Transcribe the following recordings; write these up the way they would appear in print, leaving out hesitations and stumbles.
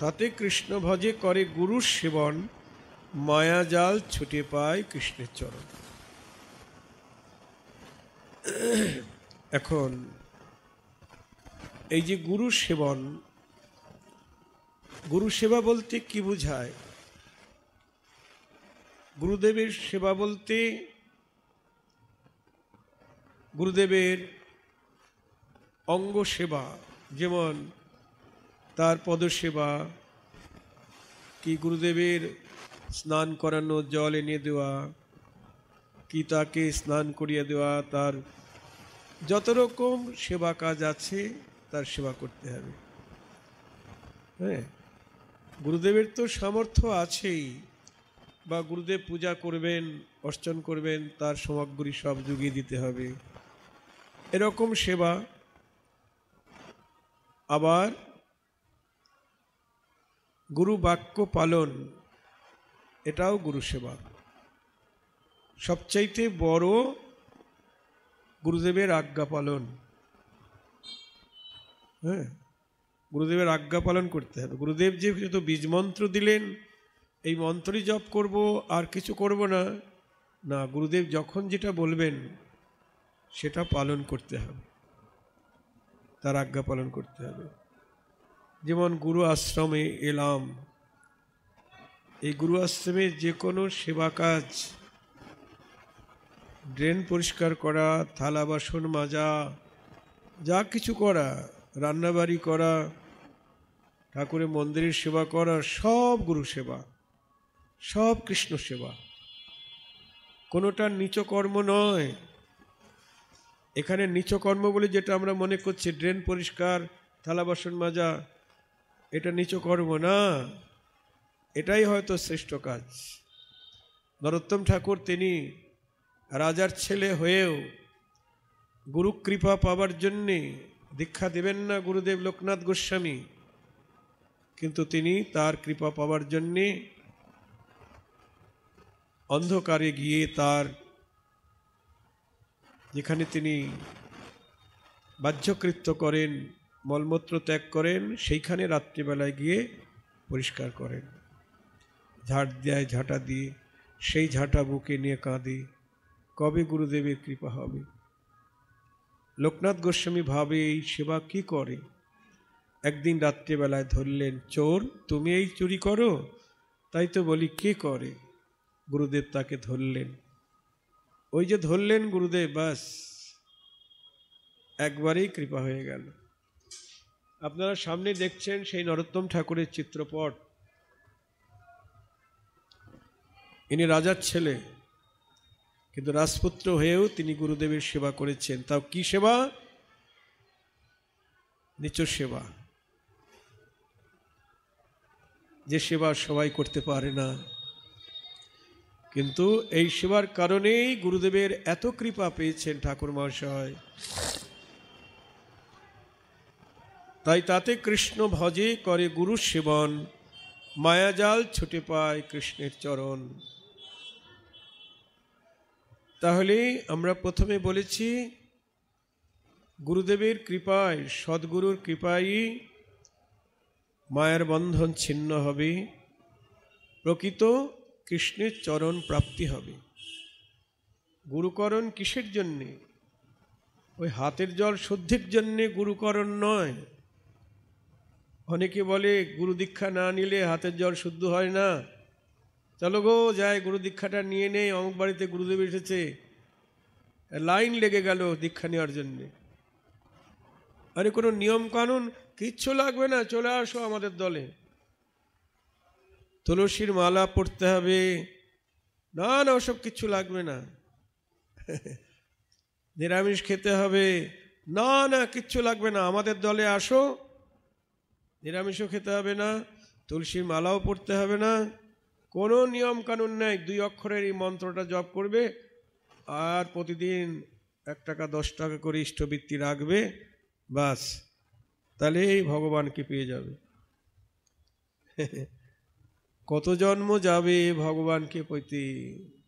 তাতে কৃষ্ণ ভজে করে গুরু সেবন, মায়াজাল ছুটে পায় কৃষ্ণের চরণ। এখন এই যে গুরু সেবন, গুরু সেবা বলতে কি বোঝায়? গুরুদেবের সেবা বলতে গুরুদেবের অঙ্গ সেবা, যেমন তার পদসেবা, কি গুরুদেবের স্নান করানো, জল এনে দেওয়া, কি তাকে স্নান করিয়ে দেওয়া, তার যত রকম সেবা কাজ আছে তার সেবা করতে হবে। হ্যাঁ, গুরুদেবের তো সামর্থ্য আছেই, বা গুরুদেব পূজা করবেন, অর্চন করবেন, তার সামগ্রী সব জুগিয়ে দিতে হবে, এরকম সেবা। আবার গুরু বাক্য পালন, এটাও গুরু সেবা। সবচাইতে বড় গুরুদেবের আজ্ঞা পালন। হ্যাঁ, গুরুদেবের আজ্ঞা পালন করতে হবে। গুরুদেব যে যত বীজ মন্ত্র দিলেন, এই মন্ত্রই জপ করব আর কিছু করব না, না, গুরুদেব যখন যেটা বলবেন সেটা পালন করতে হবে, তার আজ্ঞা পালন করতে হবে। যেমন গুরু আশ্রমে এলাম, এই গুরু আশ্রমে যে কোনো সেবা কাজ, ড্রেন পরিষ্কার করা, থালা বাসন মাজা, যা কিছু করা, রান্নাবাড়ি করা, ঠাকুরের মন্দিরের সেবা করা, সব গুরু সেবা, সব কৃষ্ণ সেবা, কোনোটা নিচ কর্ম নয়। এখানে নিচ কর্ম বলে যেটা আমরা মনে করছি, ড্রেন পরিষ্কার, থালা বাসন মাজা, এটা নিচ কর্ম না, এটাই হয়তো শ্রেষ্ঠ কাজ। নরোত্তম ঠাকুর তিনি রাজার ছেলে হয়েও গুরু কৃপা পাবার জন্যে দীক্ষা দেবেন না গুরুদেব লোকনাথ গোস্বামী, কিন্তু তিনি তার কৃপা পাবার জন্যে অন্ধকারে গিয়ে, তার যেখানে তিনি বাহ্যকৃত্য করেন, মলমূত্র ত্যাগ করেন, সেইখানে রাত্রিবেলায় গিয়ে পরিষ্কার করেন, ঝাড় দেয়, ঝাঁটা দিয়ে, সেই ঝাঁটা বুকে নিয়ে কাঁদে, কবে গুরুদেবের কৃপা হবে। লোকনাথ গোস্বামী ভাবে এই সেবা কি করে। একদিন রাত্রিবেলায় ধরলেন, চোর তুমি এই চুরি করো? তাই তো বলি, কে করে? গুরুদেব তাকে ধরলেন। ওই যে ধরলেন গুরুদেব, বাস একবারেই কৃপা হয়ে গেল। আপনারা সামনে দেখছেন সেই নরোত্তম ঠাকুরের চিত্রপট। ইনি রাজার ছেলে, কিন্তু রাজপুত্র হয়েও তিনি গুরুদেবের সেবা করেছেন। তাও কি সেবা? নিচ সেবা, যে সেবা সবাই করতে পারে না। কিন্তু এই সেবার কারণেই গুরুদেবের এত কৃপা পেয়েছেন ঠাকুর মহাশয়। তাই তাতে কৃষ্ণ ভজে করে গুরু সেবন, মায়াজাল ছুটে পায় কৃষ্ণের চরণ। তাহলে আমরা প্রথমে বলেছি, গুরুদেবের কৃপায়, সদ্গুরুর কৃপায় মায়ার বন্ধন ছিন্ন হবে, প্রকৃত কৃষ্ণের চরণ প্রাপ্তি হবে। গুরুকরণ কিসের জন্যে? ওই হাতের জল শুদ্ধির জন্যে গুরুকরণ নয়। অনেকে বলে গুরু দীক্ষা না নিলে হাতের জল শুদ্ধ হয় না, চলো গো যাই গুরু দীক্ষাটা নিয়ে নেই, অমুক বাড়িতে গুরুদেব এসেছে, লাইন লেগে গেল দীক্ষা নেওয়ার জন্যে। আরে কোনো নিয়ম কানুন কিচ্ছু লাগবে না, চলে আসো আমাদের দলে। তুলসীর মালা পড়তে হবে না, না ওসব কিচ্ছু লাগবে না। নিরামিষ খেতে হবে না, না কিচ্ছু লাগবে না, আমাদের দলে আসো। নিরামিষও খেতে হবে না, তুলসীর মালাও পড়তে হবে না, কোনো নিয়ম কানুন নেই। 2 অক্ষরের এই মন্ত্রটা জপ করবে, আর প্রতিদিন 1 টাকা 10 টাকা করে ইষ্টবৃত্তি রাখবে, বাস, তাহলেই ভগবানকে পেয়ে যাবে। কত জন্ম যাবে ভগবানকে পেতে,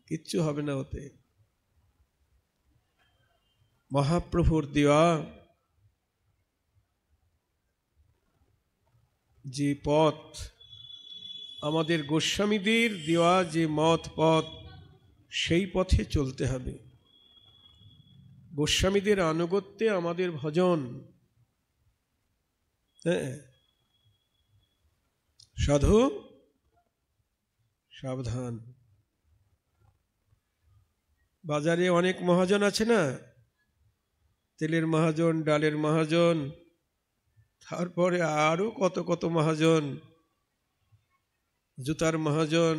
কিচ্ছু হবে না ওতে। মহাপ্রভুর দেওয়া যে পথ, আমাদের গোস্বামীদের দেওয়া যে মত পথ, সেই পথে চলতে হবে। গোস্বামীদের আনুগত্যে আমাদের ভজন। হ্যাঁ, সাধু সাবধান। বাজারে অনেক মহাজন আছে না, তেলের মহাজন, ডালের মহাজন, তারপরে আরো কত কত মহাজন, জুতার মহাজন।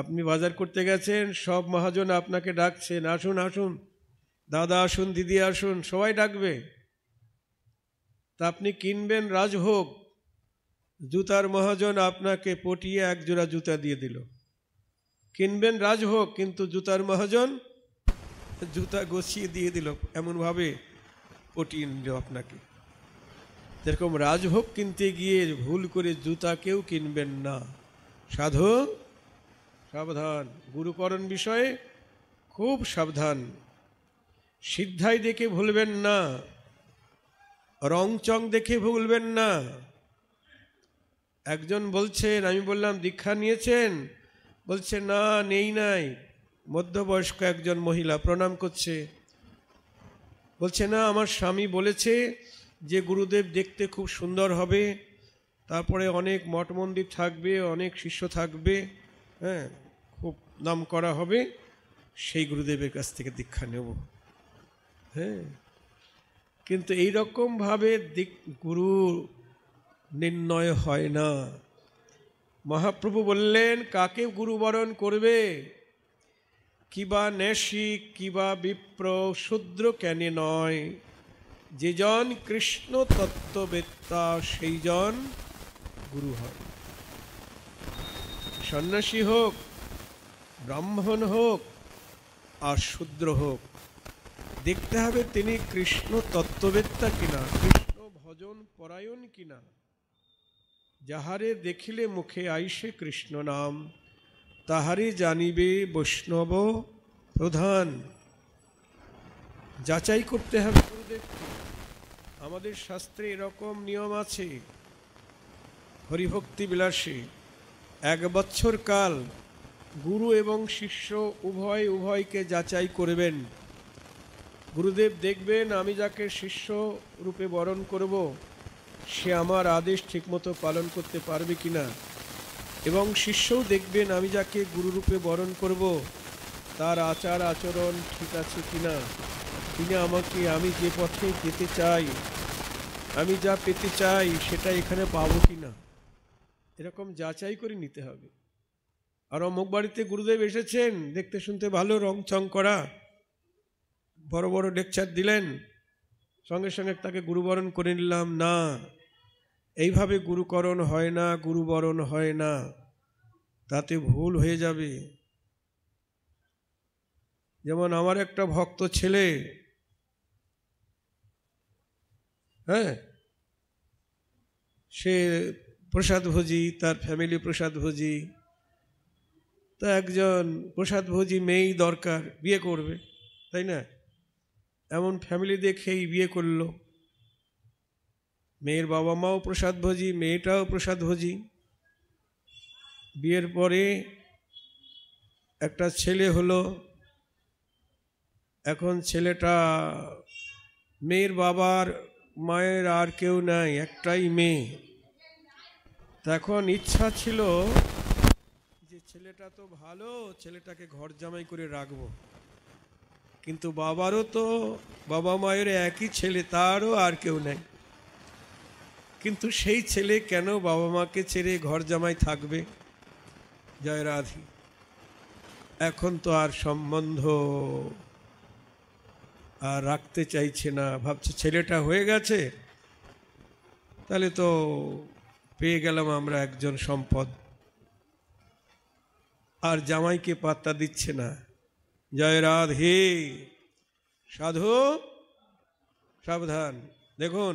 আপনি বাজার করতে গেছেন, সব মহাজন আপনাকে ডাকছেন, আসুন আসুন দাদা, আসুন দিদি, আসুন, সবাই ডাকবে। তা আপনি কিনবেন রাজভোগ, জুতার মহাজন আপনাকে পটিয়ে এক জোড়া জুতা দিয়ে দিল। কিনবেন রাজভোগ, কিন্তু জুতার মহাজন জুতা গছিয়ে দিয়ে দিল, এমনভাবে পটিয়ে নিল আপনাকে। যেরকম রাজভোগ কিনতে গিয়ে ভুল করে জুতা কেউ কিনবেন না। সাধু সাবধান, গুরুকরণ বিষয়ে খুব সাবধান। সিদ্ধাই দেখে ভুলবেন না, রংচং দেখে ভুলবেন না। একজন বলছেন, আমি বললাম দীক্ষা নিয়েছেন? বলছে না, নেই নাই। মধ্যবয়স্ক একজন মহিলা প্রণাম করছে, বলছে না, আমার স্বামী বলেছে যে গুরুদেব দেখতে খুব সুন্দর হবে, তারপরে অনেক মঠ মন্দির থাকবে, অনেক শিষ্য থাকবে, হ্যাঁ, খুব নাম করা হবে, সেই গুরুদেবের কাছ থেকে দীক্ষা নেব। হ্যাঁ, কিন্তু এইরকমভাবে গুরু নির্ণয় হয় না। মহাপ্রভু বললেন, কাকে গুরুবরণ করবে? কিবা নেশি কিবা বিপ্র, শূদ্র কেনে নয়, যে জন কৃষ্ণ তত্ত্ববেত্তা সেই জন গুরু হয়। সন্ন্যাসী হোক, ব্রাহ্মণ হোক আর শূদ্র হোক, দেখতে হবে তিনি কৃষ্ণ তত্ত্ববেত্তা কিনা, কৃষ্ণ ভজন পরায়ণ কিনা। যাহারে দেখিলে মুখে আইসে কৃষ্ণ নাম, তাহারে জানিবে বৈষ্ণব প্রধান। যাচাই করতে হবে গুরুদেবকে। আমাদের শাস্ত্রে এরকম নিয়ম আছে। হরিভক্তি বিলাসী 1 বছর কাল গুরু এবং শিষ্য উভয়কে যাচাই করবেন। গুরুদেব দেখবেন আমি যাকে শিষ্য রূপে বরণ করব, সে আমার আদেশ ঠিকমতো পালন করতে পারবে কিনা, এবং শিষ্যও দেখবেন আমি যাকে গুরুরূপে বরণ করব তার আচার আচরণ ঠিক আছে কিনা, তিনি আমাকে, আমি যে পথে যেতে চাই, আমি যা পেতে চাই সেটা এখানে পাবো কিনা, এরকম যাচাই করে নিতে হবে। আর অমুক বাড়িতে গুরুদেব এসেছেন, দেখতে শুনতে ভালো, রং চং করা, বড় বড় লেকচার দিলেন, সঙ্গে সঙ্গে তাকে গুরুবরণ করে নিলাম না। এইভাবে গুরুকরণ হয় না, গুরুবরণ হয় না, তাতে ভুল হয়ে যাবে। যেমন আমার একটা ভক্ত ছেলে, হ্যাঁ, সে প্রসাদভোজী, তার ফ্যামিলি প্রসাদভোজী। তা একজন প্রসাদভোজী মেয়েই দরকার, বিয়ে করবে, তাই না? এমন ফ্যামিলি দেখেই বিয়ে করলো। মেয়ের বাবা মাও প্রসাদভোজী, মেয়েটাও প্রসাদভোজী। বিয়ের পরে একটা ছেলে হলো। এখন ছেলেটা, মেয়ের বাবার মায়ের আর কেউ নাই, একটাই মেয়ে। তখন ইচ্ছা ছিল যে ছেলেটা তো ভালো, ছেলেটাকে ঘর জামাই করে রাখবো, কিন্তু বাবারও তো, বাবা মায়ের একই ছেলে, তারও আর কেউ নেই। কিন্তু সেই ছেলে কেন বাবা মাকে ছেড়ে ঘর জামাই থাকবে? জয় রাধি। এখন তো আর সম্বন্ধ আর রাখতে চাইছে না, ভাবছে ছেলেটা হয়ে গেছে, তাহলে তো পেয়ে গেলাম আমরা একজন সম্পদ, আর জামাইকে পাত্তা দিচ্ছে না। জয় রাধে। সাধু সাবধান। দেখুন,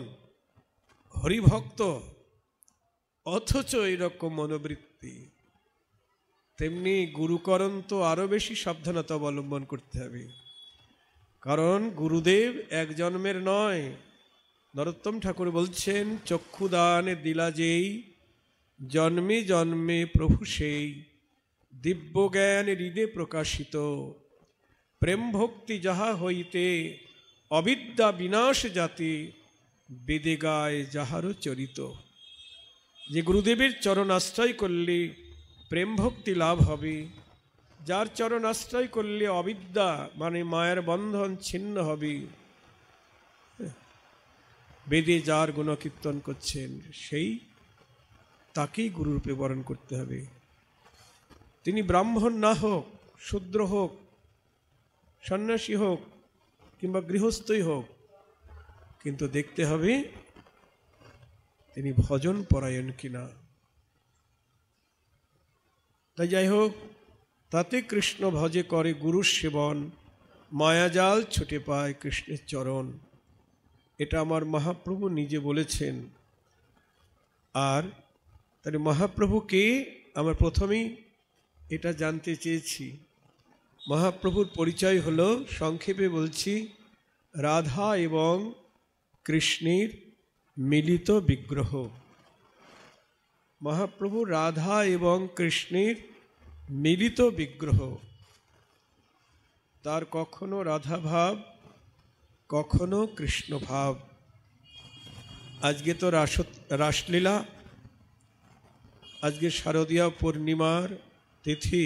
হরিভক্ত অথচ এইরকম মনোবৃত্তি, তেমনি গুরুকরণ তো আরো বেশি সাবধানতা অবলম্বন করতে হবে। কারণ গুরুদেব এক জন্মের নয়, নরোত্তম ঠাকুর বলছেন, চক্ষুদান দিলা যেই, জন্মে জন্মে প্রভু সেই, দিব্য জ্ঞান হৃদে প্রকাশিত, প্রেম ভক্তি যাহা হইতে, অবিদ্যা বিনাশ জাতি, বেদে গায় যাহারও চরিত। যে গুরুদেবের চরণ আশ্রয় করলে প্রেম ভক্তি লাভ হবে, যার চরণ আশ্রয় করলে অবিদ্যা মানে মায়ের বন্ধন ছিন্ন হবে, বেদে যার গুণকীর্তন করছেন সেই তাকেই গুরুরূপে বরণ করতে হবে। তিনি ব্রাহ্মণ না হোক, শূদ্র হোক, সন্ন্যাসী হোক কিংবা গৃহস্থই হোক, কিন্তু দেখতে হবে তিনি ভজন পরায়ণ কিনা। তাই যাই হোক, তাতে কৃষ্ণ ভজে করে গুরুর সেবন, মায়াজাল ছুটে পায় কৃষ্ণের চরণ। এটা আমার মহাপ্রভু নিজে বলেছেন। আর তাহলে মহাপ্রভুকে আমরা প্রথমেই এটা জানতে চেয়েছি। মহাপ্রভুর পরিচয় হলো, সংক্ষেপে বলছি, রাধা এবং কৃষ্ণের মিলিত বিগ্রহ। মহাপ্রভু রাধা এবং কৃষ্ণের মিলিত বিগ্রহ। তার কখনো রাধা ভাব, কখনো কৃষ্ণ ভাব। আজকে তো রাসলীলা, আজকে শারদীয়া পূর্ণিমার তিথি,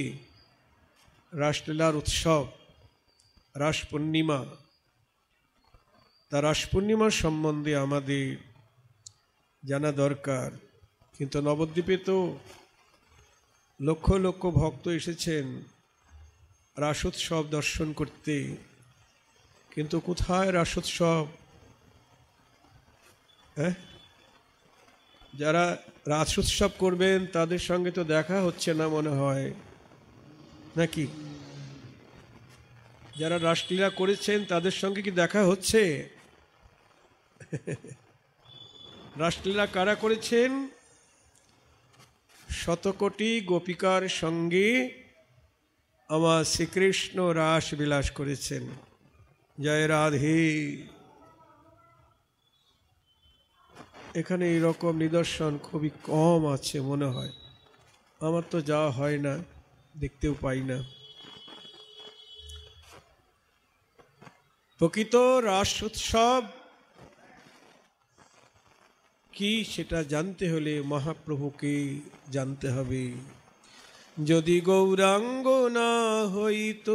রাসলীলার উৎসব, রাস পূর্ণিমা। তা রাস পূর্ণিমার সম্বন্ধে আমাদের জানা দরকার। কিন্তু নবদ্বীপে তো লক্ষ লক্ষ ভক্ত এসেছেন রাসোৎসব দর্শন করতে, কিন্তু কোথায় রাসোৎসব? যারা রাসোৎসব করবেন তাদের সঙ্গে তো দেখা হচ্ছে না মনে হয়, নাকি? যারা রাসলীলা করেছেন তাদের সঙ্গে কি দেখা হচ্ছে? রাসলীলা কারা করেছেন? শতকোটি গোপিকার সঙ্গে আমার শ্রীকৃষ্ণ রাস বিলাস করেছেন। জয় রাধে। এখানে এরকম নিদর্শন খুবই কম আছে মনে হয়। আমার তো যাওয়া হয় না, দেখতেও পাই না। প্রকৃত রাস উৎসব কি সেটা জানতে হলে মহাপ্রভুকে জানতে হবে। যদি গৌরাঙ্গ না হইত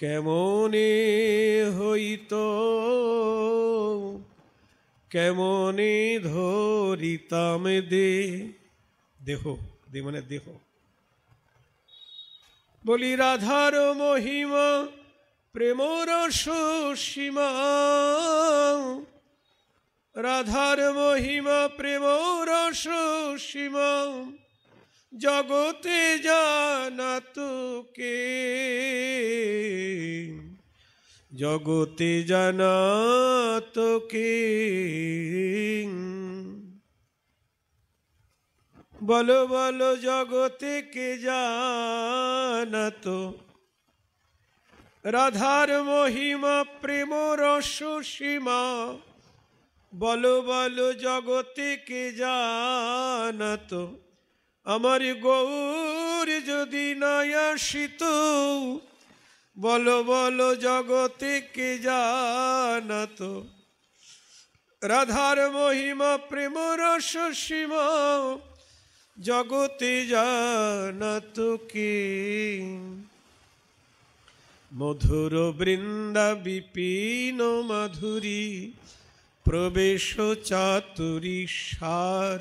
কেমনে হইত, কেমনে ধরিতাম দেহ, মানে দেহ। বলি রাধার মহিমা প্রেম রস সীমা, রাধার মহিমা প্রেম রস সীমা, জগতে জানাত কে, জগতে জানাত কে। বলো বলো জগতে কে জানাত, রাধার মহিমা প্রেম রস সীমা। বলো বলো জগতে কে জানাত, আমার গৌর যদি না আসিত। বলো বলো জগতে কে জানাত, রাধার মহিমা প্রেম রস সীমা, জগতে জানাত কে। মধুর বৃন্দা বিপিন মাধুরী, প্রবেশ চাতুরী সার।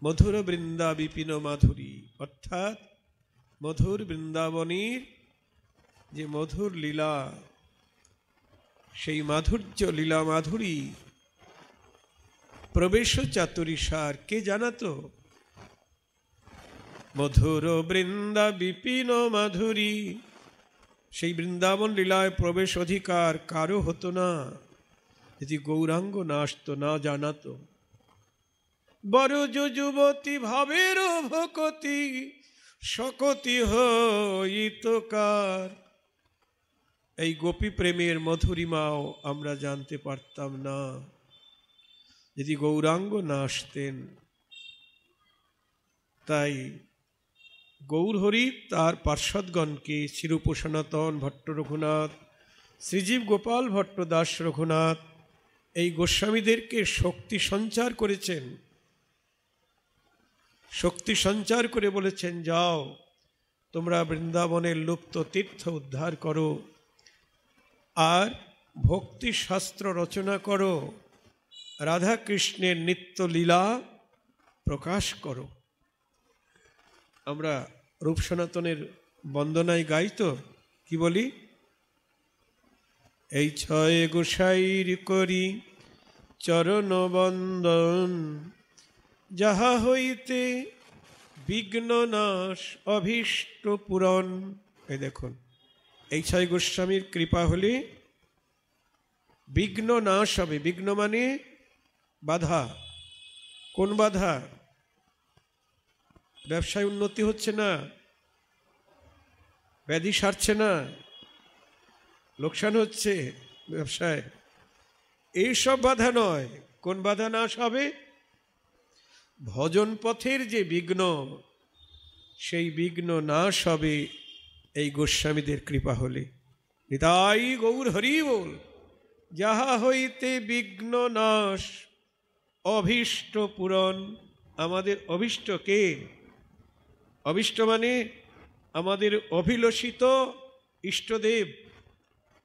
মধুর বৃন্দা বিপিন মাধুরী অর্থাৎ মধুর বৃন্দাবনের যে মধুর লীলা, সেই মাধুর্য লীলা মাধুরী প্রবেশ চাতুরী সার কে জানাতো? মধুর বৃন্দা বিপিন মাধুরী, সেই বৃন্দাবন লীলায় প্রবেশ অধিকার কারো হতো না যদি গৌরাঙ্গ না আসতো, না জানাতো। বড় যুবতী ভাবের ভকতি, শকতি হইত কার। এই গোপী প্রেমের মধুরিমাও আমরা জানতে পারতাম না যদি গৌরাঙ্গ না আসতেন। তাই গৌরহরি তার পার্ষদগণকে শ্রীরূপ সনাতন ভট্ট রঘুনাথ, শ্রীজীব গোপাল ভট্ট দাস রঘুনাথ এই গোস্বামীদেরকে শক্তি সঞ্চার করেছেন। শক্তি সঞ্চার করে বলেছেন, যাও তোমরা বৃন্দাবনের লুপ্ত তীর্থ উদ্ধার করো আর ভক্তি শাস্ত্র রচনা করো, রাধা কৃষ্ণের নিত্য লীলা প্রকাশ করো। আমরা রূপ সনাতনের বন্দনায় গাই তো, কি বলি? এই ছয় গোসাইর করি চরণ বন্দন, যাহা হইতে বিঘ্ন নাশ অভীষ্ট পূরণ। এই দেখুন, এই ছয় গোস্বামীর কৃপা হলে বিঘ্ন নাশ হবে। বিঘ্ন মানে বাধা। কোন বাধা? ব্যবসায় উন্নতি হচ্ছে না, ব্যাধি সারছে না, লোকসান হচ্ছে ব্যবসায়, এইসব বাধা নয়। কোন বাধা নাশ হবে? ভজন পথের যে বিঘ্ন, সেই বিঘ্ন নাশ হবে এই গোস্বামীদের কৃপা হলে। নিতাই গৌর হরি বল। যাহা হইতে বিঘ্ন নাশ অভীষ্ট পূরণ। আমাদের অভীষ্ট কে? অভীষ্ট মানে আমাদের অভিলষিত ইষ্টদেব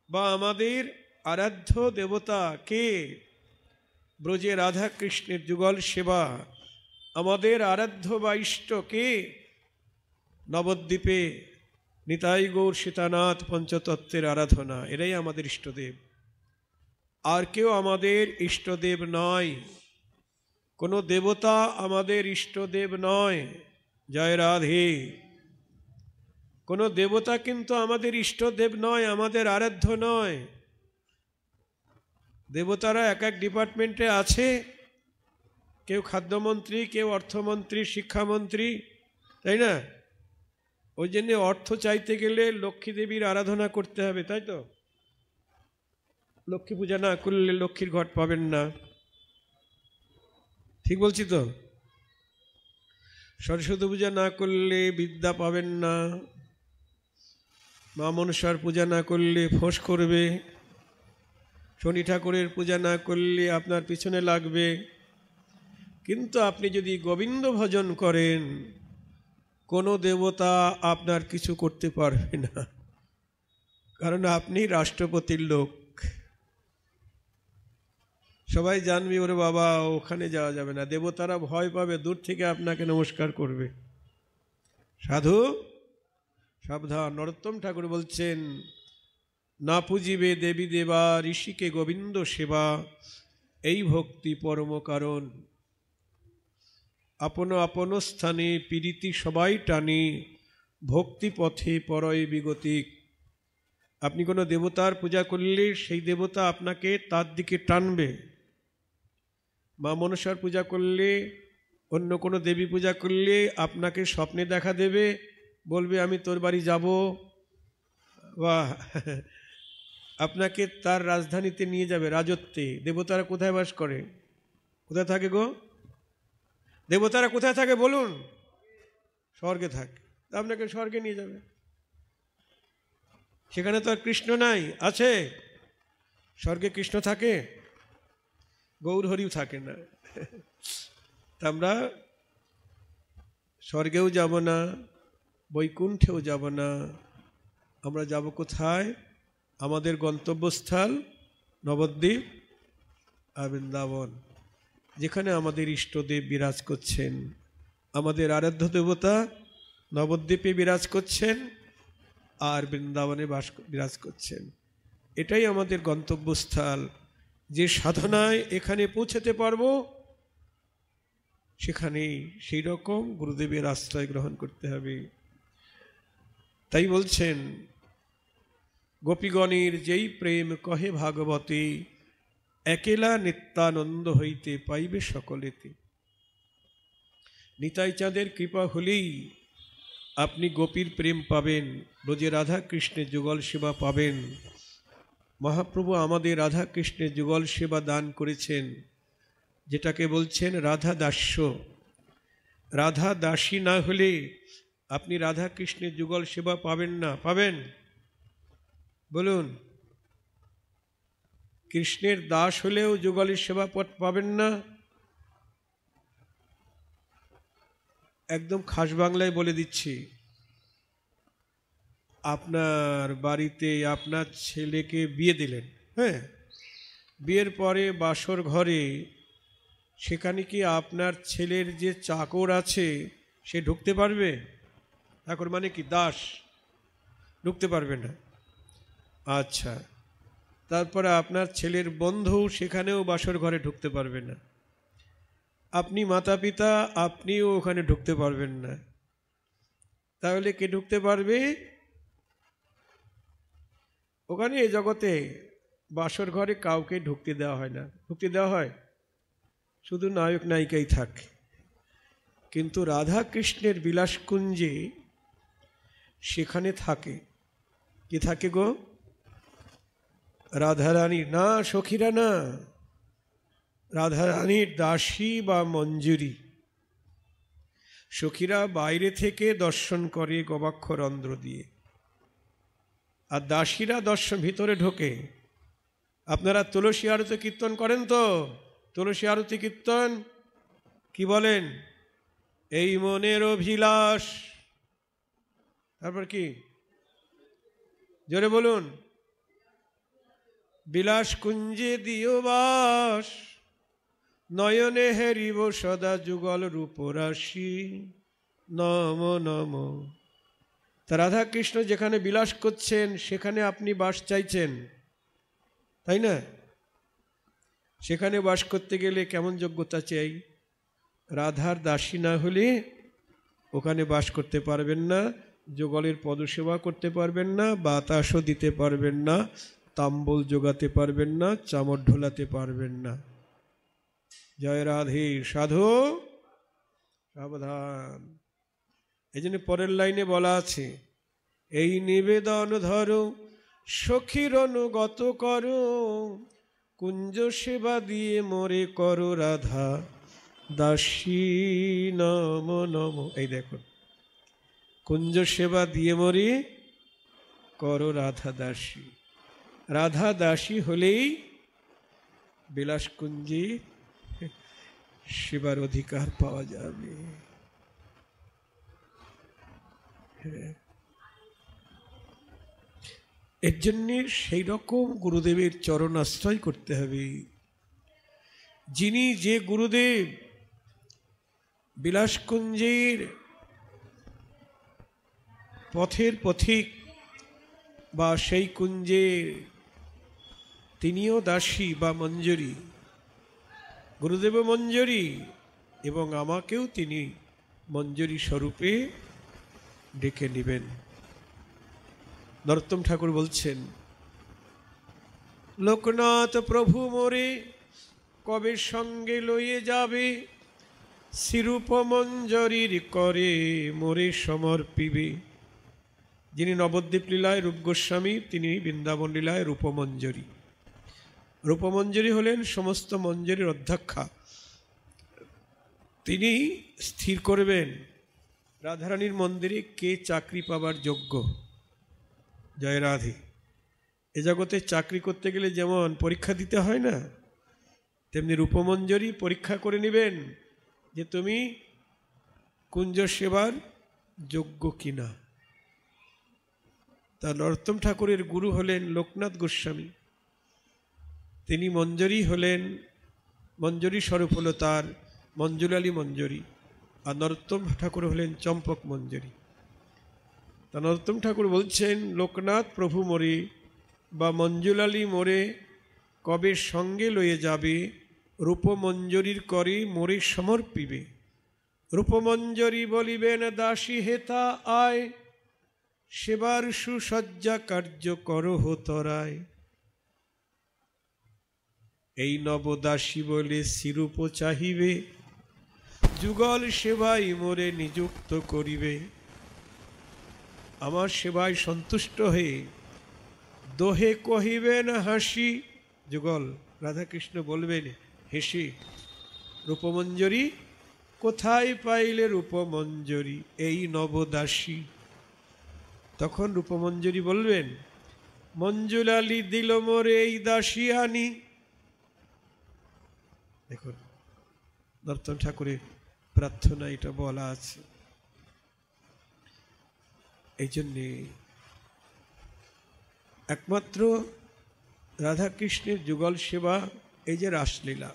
বা আমাদের আরাধ্য দেবতা কে? ব্রজে রাধা কৃষ্ণের যুগল সেবা। আমাদের আরাধ্য বা ইষ্ট কে? নবদ্বীপে নিতাই গৌর সীতানাথ পঞ্চতত্ত্বের আরাধনা, এরাই আমাদের ইষ্টদেব। আর কেউ আমাদের ইষ্টদেব নয়, কোনো দেবতা আমাদের ইষ্টদেব নয়। জয় রাধে। কোনো দেবতা কিন্তু আমাদের ইষ্টদেব নয়, আমাদের আরাধ্য নয়। দেবতারা এক এক ডিপার্টমেন্টে আছে, কেউ খাদ্যমন্ত্রী, কেউ অর্থমন্ত্রী, শিক্ষামন্ত্রী, তাই না? ওই জন্য অর্থ চাইতে গেলে লক্ষ্মী দেবীর আরাধনা করতে হবে, তাই তো? লক্ষ্মী পূজা না করলে লক্ষ্মীর ঘট পাবেন না, ঠিক বলছি তো? সরস্বতী পূজা না করলে বিদ্যা পাবেন না, মা মনসার পূজা না করলে ফোঁস করবে, শনি ঠাকুরের পূজা না করলে আপনার পিছনে লাগবে। কিন্তু আপনি যদি গোবিন্দ ভজন করেন, কোনো দেবতা আপনার কিছু করতে পারবে না, কারণ আপনি রাষ্ট্রপতির লোক। সবাই জানবে, ওরে বাবা ওখানে যাওয়া যাবে না, দেবতারা ভয় পাবে, দূর থেকে আপনাকে নমস্কার করবে। সাধু সাবধান। নরোত্তম ঠাকুর বলছেন, না পুজিবে দেবী দেবা, ঋষিকে গোবিন্দ সেবা, এই ভক্তি পরম কারণ। আপন আপন স্থানে পীড়িতি সবাই টানে, ভক্তি পথে পরয় বিগতিক। আপনি কোনো দেবতার পূজা করলে সেই দেবতা আপনাকে তার দিকে টানবে। মা মনসার পূজা করলে, অন্য কোনো দেবী পূজা করলে আপনাকে স্বপ্নে দেখা দেবে, বলবে আমি তোর বাড়ি যাব, বা আপনাকে তার রাজধানীতে নিয়ে যাবে, রাজত্বে। দেবতারা কোথায় বাস করে? কোথায় থাকে গো? দেবতারা কোথায় থাকে বলুন? স্বর্গে থাকে। আপনাকে স্বর্গে নিয়ে যাবে। সেখানে তো আর কৃষ্ণ নাই, আছে? স্বর্গে কৃষ্ণ থাকে? গৌর হরিও থাকে না। তা আমরা স্বর্গেও যাব না, বৈকুণ্ঠেও যাব না, আমরা যাব কোথায়? আমাদের গন্তব্যস্থল নবদ্বীপ আর বৃন্দাবন, যেখানে আমাদের ইষ্টদেব বিরাজ করছেন। আমাদের আরাধ্য দেবতা নবদ্বীপে বিরাজ করছেন আর বৃন্দাবনে বিরাজ করছেন। এটাই আমাদের গন্তব্যস্থল। যে সাধনায় এখানে পৌঁছাতে পারবো, সেখানেই সেই রকম গুরুদেবের আশ্রয় গ্রহণ করতে হবে। তাই বলছেন, গোপীগণের যেই প্রেম কহে ভাগবতে, একেলা নিত্যানন্দ হইতে পাইবে সকলেতে। নিতাই চাঁদের কৃপা হলেই আপনি গোপীর প্রেম পাবেন, ব্রজে রাধা কৃষ্ণের যুগল সেবা পাবেন। মহাপ্রভু আমাদের রাধা কৃষ্ণের যুগল সেবা দান করেছেন, যেটাকে বলছেন রাধা দাস্য। রাধা দাসী না হলে আপনি রাধা কৃষ্ণের যুগল সেবা পাবেন না। পাবেন? বলুন। কৃষ্ণের দাস হলেও যুগলের সেবা পাবেন না। একদম খাস বাংলায় বলে দিচ্ছি, আপনার বাড়িতে আপনার ছেলেকে বিয়ে দিলেন, হ্যাঁ, বিয়ের পরে বাসর ঘরে সেখানে কি আপনার ছেলের যে চাকর আছে সে ঢুকতে পারবে? চাকর মানে কি? দাস। ঢুকতে পারবে না। আচ্ছা, তারপরে আপনার ছেলের বন্ধু সেখানেও বাসর ঘরে ঢুকতে পারবে না। আপনি মাতা পিতা, আপনিও ওখানে ঢুকতে পারবেন না। তাহলে কে ঢুকতে পারবে? ওখানে এই জগতে বাসর ঘরে কাউকে ঢুকতে দেওয়া হয় না। ঢুকতে দেওয়া হয় শুধু নায়ক নায়িকাই থাকে। কিন্তু রাধা কৃষ্ণের বিলাসকুঞ্জে সেখানে থাকে। কি থাকে গো? রাধারানী না, সখীরা না, রাধারানীর দাসী বা মঞ্জুরি। সখীরা বাইরে থেকে দর্শন করে গবাক্ষরন্ধ্র দিয়ে, আর দাসীরা দর্শন ভিতরে ঢোকে। আপনারা তুলসী আরতি কীর্তন করেন তো? তুলসী আরতি কীর্তন কি বলেন? এই মনের অভিলাষ, তারপর কি? জোরে বলুন। বিলাস কুঞ্জে দিও বাস, নয়নে হেরিব সদা যুগল রূপরাশি, নম নম। তা রাধা কৃষ্ণ যেখানে বিলাস করছেন সেখানে আপনি বাস চাইছেন, তাই না? সেখানে বাস করতে গেলে কেমন যোগ্যতা চাই? রাধার দাসী না হলে ওখানে বাস করতে পারবেন না, যুগলের পদসেবা করতে পারবেন না, বাতাসও দিতে পারবেন না, তাম্বুল জোগাতে পারবেন না, চামর ঢোলাতে পারবেন না। জয় রাধে। সাধু সাবধান। এই জন্য পরের লাইনে বলা আছে, এই নিবেদন ধরো সখীর অনুগত করো, কুঞ্জ সেবা দিয়ে মোরে করো রাধা দাসী, নম নম। এই দেখো, কুঞ্জ সেবা দিয়ে মোরে করো রাধা দাসী। রাধা দাসী হলেই বিলাসকুঞ্জে সেবার অধিকার পাওয়া যাবে। এর জন্য সেই রকম গুরুদেবের চরণ আশ্রয় করতে হবে, যিনি, যে গুরুদেব বিলাসকুঞ্জের পথের পথিক বা সেই কুঞ্জের তিনিও দাসী বা মঞ্জুরি। গুরুদেব মঞ্জুরি এবং আমাকেও তিনি মঞ্জুরি স্বরূপে ডেকে নেবেন। নরোত্তম ঠাকুর বলছেন, লোকনাথ প্রভু মোরে কবে সঙ্গে লইয়ে যাবে, শ্রীরূপ মঞ্জরির করে মোরে সমর্পিবে। যিনি নবদ্বীপ লীলায় রূপ গোস্বামী, তিনি বৃন্দাবন লীলায় রূপমঞ্জরি। রূপমঞ্জরি হলেন সমস্ত মঞ্জরির অধ্যক্ষা। তিনি স্থির করবেন রাধারানীর মন্দিরে কে চাকরি পাবার যোগ্য। জয় রাধে। এ জগতে চাকরি করতে গেলে যেমন পরীক্ষা দিতে হয় না, তেমনি রূপমঞ্জরি পরীক্ষা করে নেবেন যে তুমি কুঞ্জ সেবার যোগ্য কিনা। তা নরোত্তম ঠাকুরের গুরু হলেন লোকনাথ গোস্বামী। তিনি মঞ্জরি হলেন, মঞ্জরি স্বরূপ হল তার মঞ্জুলালী মঞ্জরি, আর নরোত্তম ঠাকুর হলেন চম্পক মঞ্জরি। তা নরোত্তম ঠাকুর বলছেন, লোকনাথ প্রভু মোরে বা মঞ্জুলালী মোরে কবে সঙ্গে লয়ে যাবে, রূপমঞ্জরির করে মোরে সমর্পিবে। রূপমঞ্জরি বলিবেন দাসী হেতা আয়, সেবার সুসজ্জা কার্য করহ তরায়। এই নবদাসী বলে শ্রীরূপ চাহিবে, যুগল সেবাই মোরে নিযুক্ত করিবে। আমার সেবায় সন্তুষ্ট হয়ে দোহে কহিবেন হাসি, যুগল রাধাকৃষ্ণ বলবেন হেসে, রূপমঞ্জরি কোথায় পাইলে রূপমঞ্জরি এই নবদাসী। তখন রূপমঞ্জরি বলবেন, মঞ্জুলালি দিল মোরে এই দাসী আনি। দেখুন নর্তন ঠাকুরের প্রার্থনা এটা বলা আছে। এই জন্যে একমাত্র রাধাকৃষ্ণের যুগল সেবা এই যে রাসলীলা,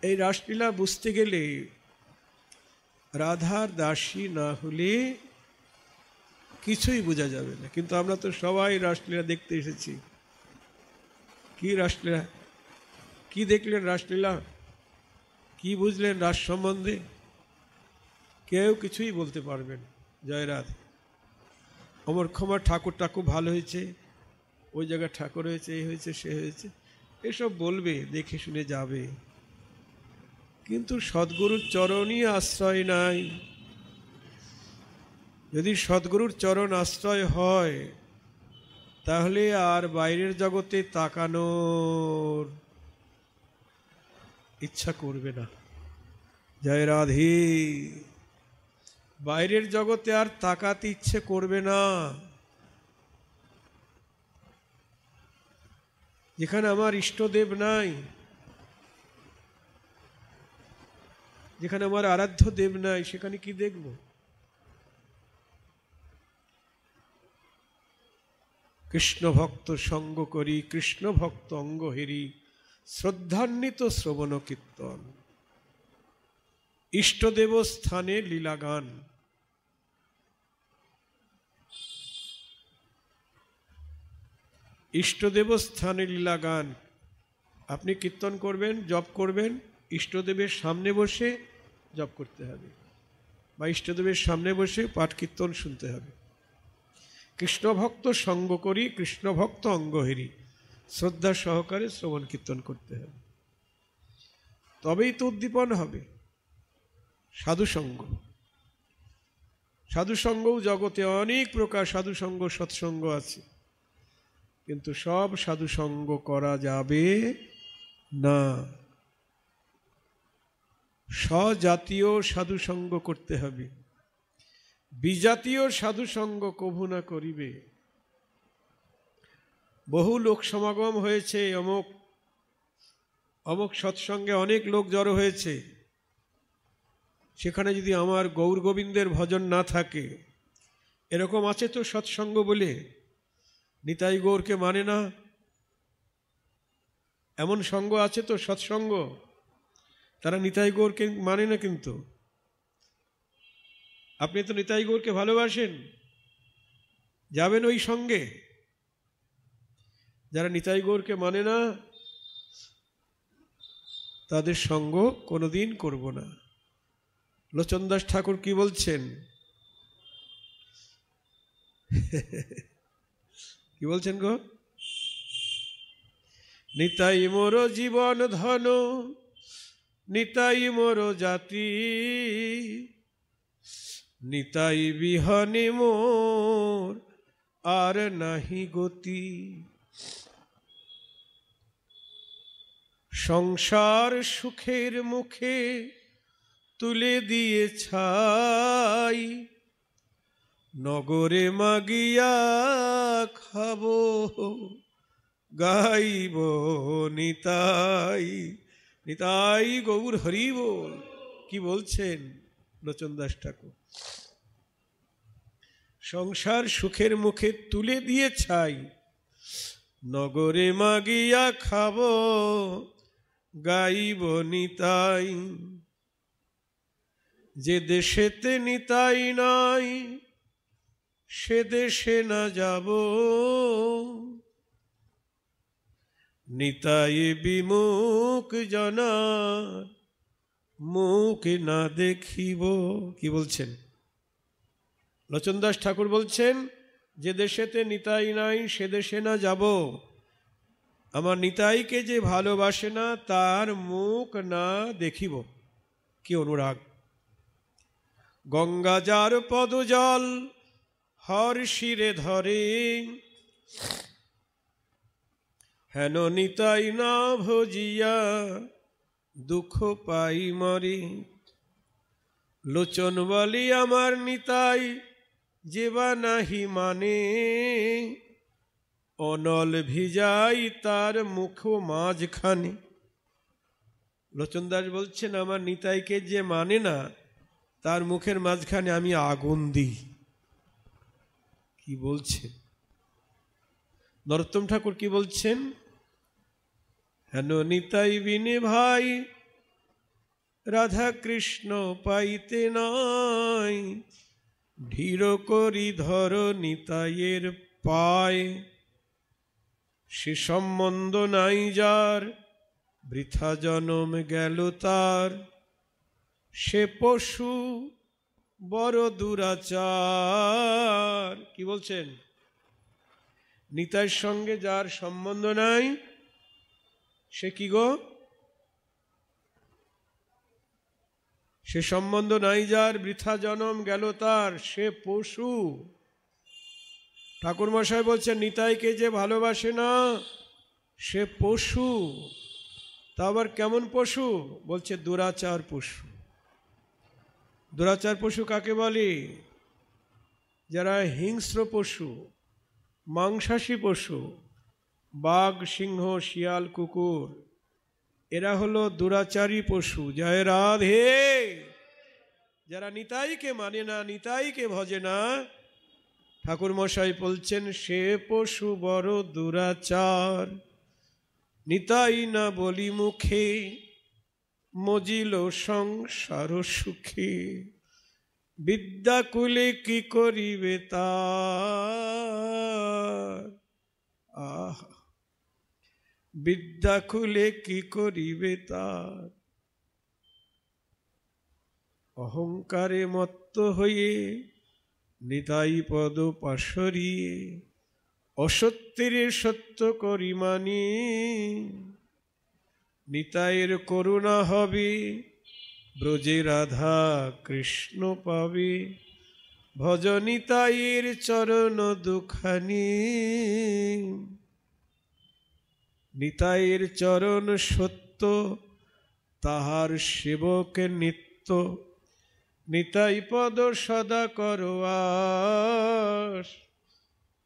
এই রাসলীলা বুঝতে গেলে রাধার দাসী না হলে কিছুই বোঝা যাবে না। কিন্তু আমরা তো সবাই রাসলীলা দেখতে এসেছি। কি রাসলীলা, কি দেখলেন রাসলীলা, কি বুঝলেন রাস সম্বন্ধে? কেউ কিছুই বলতে পারবেন। জয় রাধা। অমর ক্ষমার ঠাকুরটা খুব ভালো হয়েছে, ওই জায়গায় ঠাকুর হয়েছে, এই হয়েছে, সে হয়েছে, এসব বলবে, দেখে শুনে যাবে। কিন্তু সদ্গুরুর চরণই আশ্রয় নাই। যদি সদ্গুরুর চরণ আশ্রয় হয় তাহলে আর বাইরের জগতে তাকানোর ইচ্ছা করবে না। জয় রাধে। বাইরের জগতে আর তাকাতে ইচ্ছে করবে না। যেখানে আমার ইষ্টদেব নাই, যেখানে আমার আরাধ্য দেব নাই, সেখানে কি দেখব? কৃষ্ণ ভক্ত সঙ্গ করি, কৃষ্ণ ভক্ত অঙ্গ হেরি, শ্রদ্ধান্বিত শ্রবণ কীর্তন, ইষ্টদেব স্থানে লীলাগান। ইষ্টদেব স্থানে লীলাগান। আপনি কীর্তন করবেন, জপ করবেন, ইষ্টদেবের সামনে বসে জপ করতে হবে, বা ইষ্টদেবের সামনে বসে পাঠ কীর্তন শুনতে হবে। কৃষ্ণ ভক্ত সঙ্গ করি, কৃষ্ণ ভক্ত অঙ্গ হেরি, শ্রদ্ধা সহকারে শ্রবণ কীর্তন করতে হবে। তবেই তো উদ্দীপন হবে। সাধুসঙ্গ, সাধুসঙ্গও জগতে অনেক প্রকার সাধুসঙ্গ সৎসঙ্গ আছে, কিন্তু সব সাধুসঙ্গ করা যাবে না। স্বজাতীয় সাধুসঙ্গ করতে হবে, বিজাতীয় সাধুসঙ্গ কভু না করিবে। বহু লোক সমাগম হয়েছে, অমুক অমুক সৎসঙ্গে অনেক লোক জড়ো হয়েছে, সেখানে যদি আমার গৌর গোবিন্দের ভজন না থাকে, এরকম আছে তো সৎসঙ্গ বলে নিতাই গৌরকে মানে না, এমন সঙ্গ আছে তো সৎসঙ্গ, তারা নিতাই গৌরকে মানে না। কিন্তু আপনি তো নিতাই গৌরকে ভালোবাসেন, যাবেন ওই সঙ্গে। যারা নিতাই গৌরকে মানে না তাদের সঙ্গ কোনোদিন করব না। লোচনদাস ঠাকুর কি বলছেন? কি বলছেন গো? নিতাই মোর জীবন ধন, নিতাই মোর জাতি, নিতাই বিহনে মোর আর নাহি গতি। সংসার সুখের মুখে তুলে দিয়ে ছাই, নগরে মাগিয়া খাবো গাইব নিতাই, নিতাই গৌর হরি বল। কি বলছেন লোচনদাস ঠাকুর? সংসার সুখের মুখে তুলে দিয়ে ছাই, নগরে মাগিয়া খাবো গাইব নিতাই। যে দেশেতে নিতাই নাই সে দেশে না যাব, নিতাই বিমুখ জনার মুখ না দেখিব। কি বলছেন লোচনদাস ঠাকুর? বলছেন যে দেশেতে নিতাই নাই সে দেশে না যাব, আমার নিতাইকে যে ভালোবাসে না তার মুখ না দেখিব। কি অনুরাগ! গঙ্গা যার পদজল হর শিরে ধরে, হেন নিতাই না ভজিয়া দুঃখ পাই মরে। লোচন বলি আমার নিতাই যেবা নাহি মানে, অনল ভিজাই তার মুখ মাঝখানে। লোচন দাস বলছেন আমার নিতাইকে যে মানে না তার মুখের মাঝখানে আমি আগুন দিই। কি বলছেন? নরোত্তম ঠাকুর কি বলছেন? হেন নিতাই বিনে ভাই রাধা কৃষ্ণ পাইতে নাই, ঢির করি ধর নিতাইয়ের পায়। সে সম্বন্ধ নাই যার বৃথা জনম গেল তার, সে পশু বড় দুরাচার। কি বলছেন? নিতাইয়ের সঙ্গে যার সম্বন্ধ নাই সে কি গো? সে সম্বন্ধ নাই যার বৃথা জনম গেল তার, সে পশু। ঠাকুর মশাই বলছেন নিতাইকে যে ভালোবাসে না সে পশু। তা আবার কেমন পশু? বলছে দুরাচার পশু। দুরাচার পশু কাকে বলে? যারা হিংস্র পশু, মাংসাশী পশু, বাঘ, সিংহ, শিয়াল, কুকুর, এরা হলো দুরাচারী পশু। জয় রাধে। যারা নিতাইকে মানে না, নিতাইকে ভজে না, ঠাকুর মশাই বলছেন সে পশু বড় দুরাচার। নিতাই না বলি মুখে মজিল সংসার সুখে, বিদ্যাকুলে কি করিবে তার। আহা, বিদ্যাকুলে কি করিবে তার। অহংকারে মত্ত হয়ে নিতাই পদ পাশরিয়ে, অসত্যের সত্য করি মানি, নিতাইয়ের করুণা হবে ব্রজে রাধা কৃষ্ণ পাবে, ভজ নিতাইয়ের চরণ দুখানি। নিতাইয়ের চরণ সত্য তাহার সেবক নিত্য, নিতাই পদ সদা করো আস।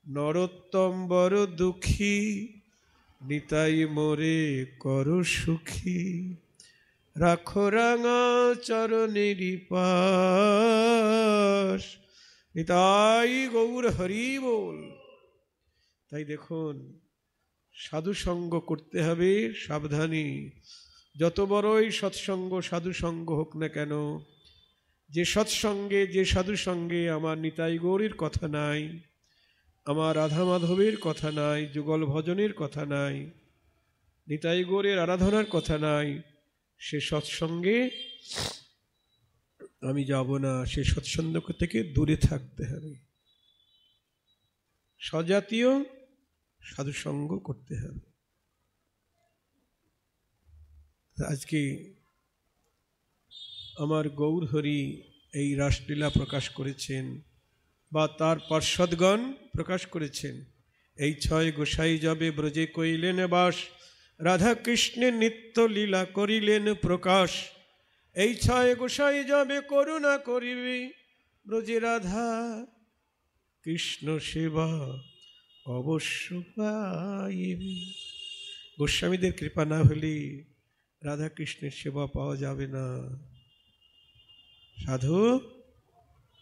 নরোত্তম বড় দুঃখী নিতাই মোরে করো সুখী, রাখো রাঙা চরণেরই পাশ। নিতাই গৌর হরি বল। তাই দেখুন সাধু সঙ্গ করতে হবে সাবধানী। যত বড়ই সৎসঙ্গ সাধু সঙ্গ হোক না কেন, যে সৎসঙ্গে যে সাধু সঙ্গে আমার নিতাই গৌরীর কথা নাই, আমার রাধা মাধবের কথা নাই, যুগল ভজনের কথা নাই, নিতাই গৌরের আরাধনার কথা নাই, সে সৎসঙ্গে আমি যাব না। সে সৎসঙ্গ থেকে দূরে থাকতে হবে। স্বজাতীয় সাধুসঙ্গ করতে হবে। আজকে আমার গৌর হরি এই রাসলীলা প্রকাশ করেছেন বা তার পার্ষদগণ প্রকাশ করেছেন। এই 6 গোসাই যাবে ব্রজে কইলেন বাস, রাধা কৃষ্ণের নিত্য লীলা করিলেন প্রকাশ। এই 6 গোসাই যাবে করুণা করিবে ব্রজে রাধা কৃষ্ণ সেবা অবশ্য পাইবে। গোস্বামীদের কৃপা না হলে রাধা কৃষ্ণের সেবা পাওয়া যাবে না। সাধু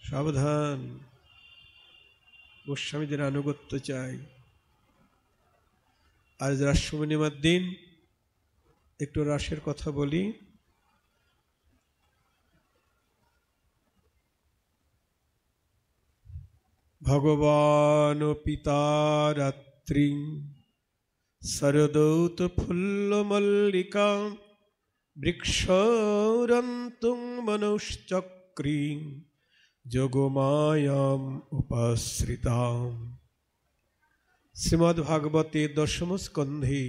সাবধান, গোস্বামীদের আনুগত্য চাই। আজ রাস পূর্ণিমার দিন একটু রাসের কথা বলি। ভগবান পিতা রাত্রি শরদৌত ফুল্ল মল্লিকা, বৃক্ষরন্তুং মনুশ্চক্রী যোগমায়াম উপাশ্রিতাম। শ্রীমদ্ ভাগবতে 10ম স্কন্ধে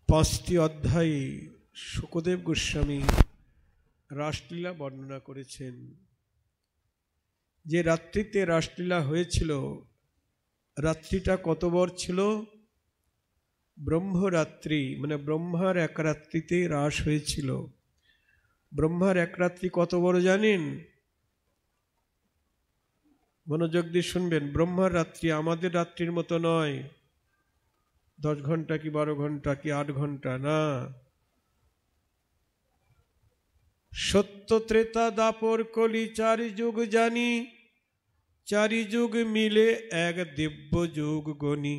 5টি অধ্যায়ে শুকদেব গোস্বামী রাসলীলা বর্ণনা করেছেন। যে রাত্রিতে রাসলীলা হয়েছিল, রাত্রিটা কত বড় ছিল ব্রহ্মরাত্রি মানে ব্রহ্মার এক রাত্রিতে রাস হয়েছিল। ব্রহ্মার এক রাত্রি কত বড় জানেন? মনোযোগ দিয়ে শুনবেন। ব্রহ্মার রাত্রি আমাদের রাত্রির মতো নয়, 10 ঘন্টা কি 12 ঘন্টা কি 8 ঘন্টা না। সত্য ত্রেতা দাপর কলি 4 যুগ জানি, 4 যুগ মিলে এক দিব্য যুগ গণি।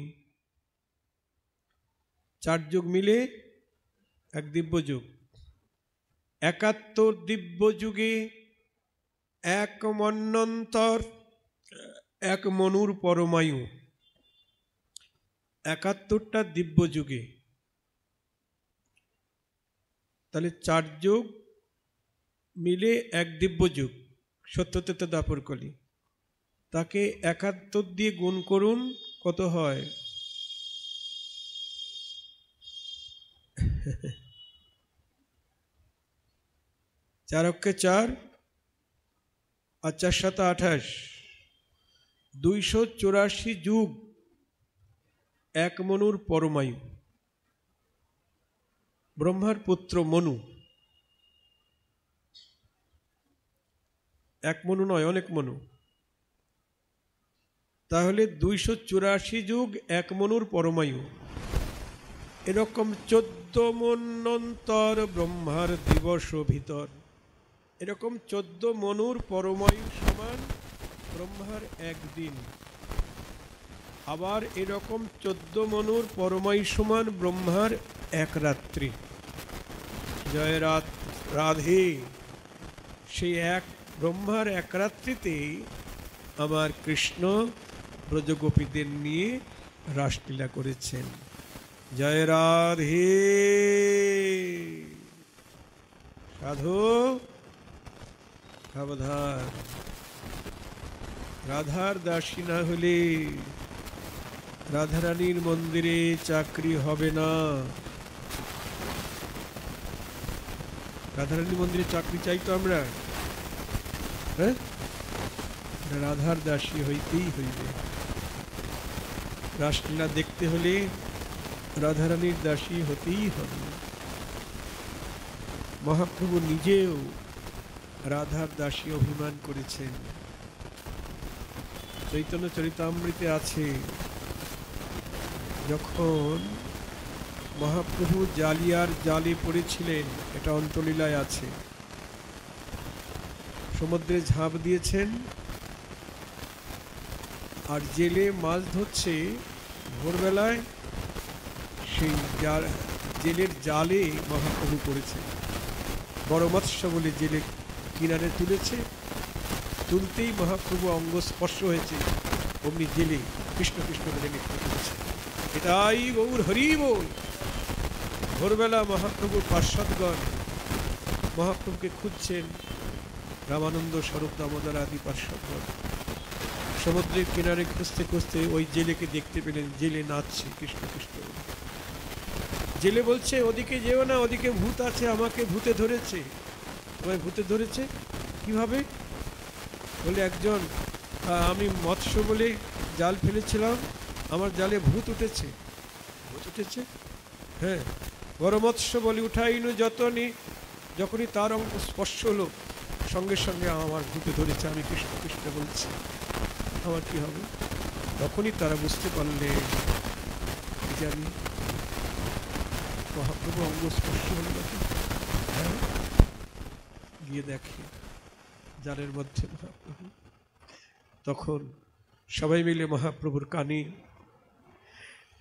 4 যুগ মিলে এক দিব্য যুগ। 71 দিব্য যুগে এক মন্বন্তর, এক মনুর পরমায়ু। 71টা দিব্য যুগে, তাহলে 4 যুগ মিলে এক দিব্য যুগ। সত্যতে দাপর কলি, তাকে 71 দিয়ে গুণ করুন, কত হয়? চার অক্ষে 4 আর 4 7 28, 284 যুগ এক মনুর পরমায়ু। ব্রহ্মার পুত্র মনু, এক মনু নয়, অনেক মনু। তাহলে 284 যুগ এক মনুর পরমায়ু। এরকম 14 মন্বন্তর ব্রহ্মার দিবস ভিতর, এরকম 14 মনুর পরমায়ু সমান ব্রহ্মার একদিন। আবার এরকম 14 মনুর পরমায়ু সমান ব্রহ্মার এক রাত্রি। জয় রাধে। সেই এক ব্রহ্মার এক রাত্রিতেই আমার কৃষ্ণ ব্রজগোপীদের নিয়ে রাসলীলা করেছেন। জয় রাধে। সাধু সাবধান, রাধার দাসী না হলে রাধারানীর মন্দিরে চাকরি হবে না। রাধারানীর মন্দিরে চাকরি চাই তো আমরা, হ্যাঁ? রাধার দাসী হইতেই হইবে। রাসলীলা দেখতে হলে রাধারানীর দাসী হতেই হবে। মহাপ্রভু নিজেও রাধার দাসী অভিমান করেছেন। চৈতন্য চরিতামৃতে আছে, যখন মহাপ্রভু জালিয়ার জালে পড়েছিলেন, এটা অন্তলীলায় আছে, সমুদ্রে ঝাঁপ দিয়েছেন আর জেলে মাছ ধরছে ভোরবেলায়, সেই জেলের জালে মহাপ্রভু পড়েছেন। বড় মৎস্য বলে জেলে কিনারে তুলেছে, তুলতেই মহাপ্রভু অঙ্গ স্পর্শ হয়েছে, অমনি জেলে কৃষ্ণ কৃষ্ণ বলে নৃত্য করেছে। এটাই গৌর হরি বল। ভোরবেলা মহাপ্রভুর পার্শ্বদগণ মহাপ্রভুকে খুঁজছেন, রামানন্দ, স্বরূপ দামোদর আদি পার্শ্বদগণ সমুদ্রের কিনারে খুঁজতে খুঁজতে ওই জেলেকে দেখতে পেলেন, জেলে নাচছে কৃষ্ণ কৃষ্ণ। জেলে বলছে, ওদিকে যেও না, ওদিকে ভূত আছে, আমাকে ভূতে ধরেছে। তোমায় ভূতে ধরেছে কিভাবে? বলে, একজন, আমি মৎস্য বলে জাল ফেলেছিলাম, আমার জালে ভূত উঠেছে। ভূত উঠেছে? হ্যাঁ। বড় মৎস্য বলে উঠাইনু যতনি, যখনই তার অঙ্গ স্পর্শ হলো, সঙ্গে সঙ্গে আমার ভূতে ধরেছে, আমি কৃষ্ণ কৃষ্ণ বলছি, আমার কি হবে? তখনই তারা বুঝতে পারলেন, জানি মহাপ্রভু অঙ্গ স্পর্শ হলো নাকি। হ্যাঁ, গিয়ে দেখে জালের মধ্যে মহাপ্রভু। তখন সবাই মিলে মহাপ্রভুর কানে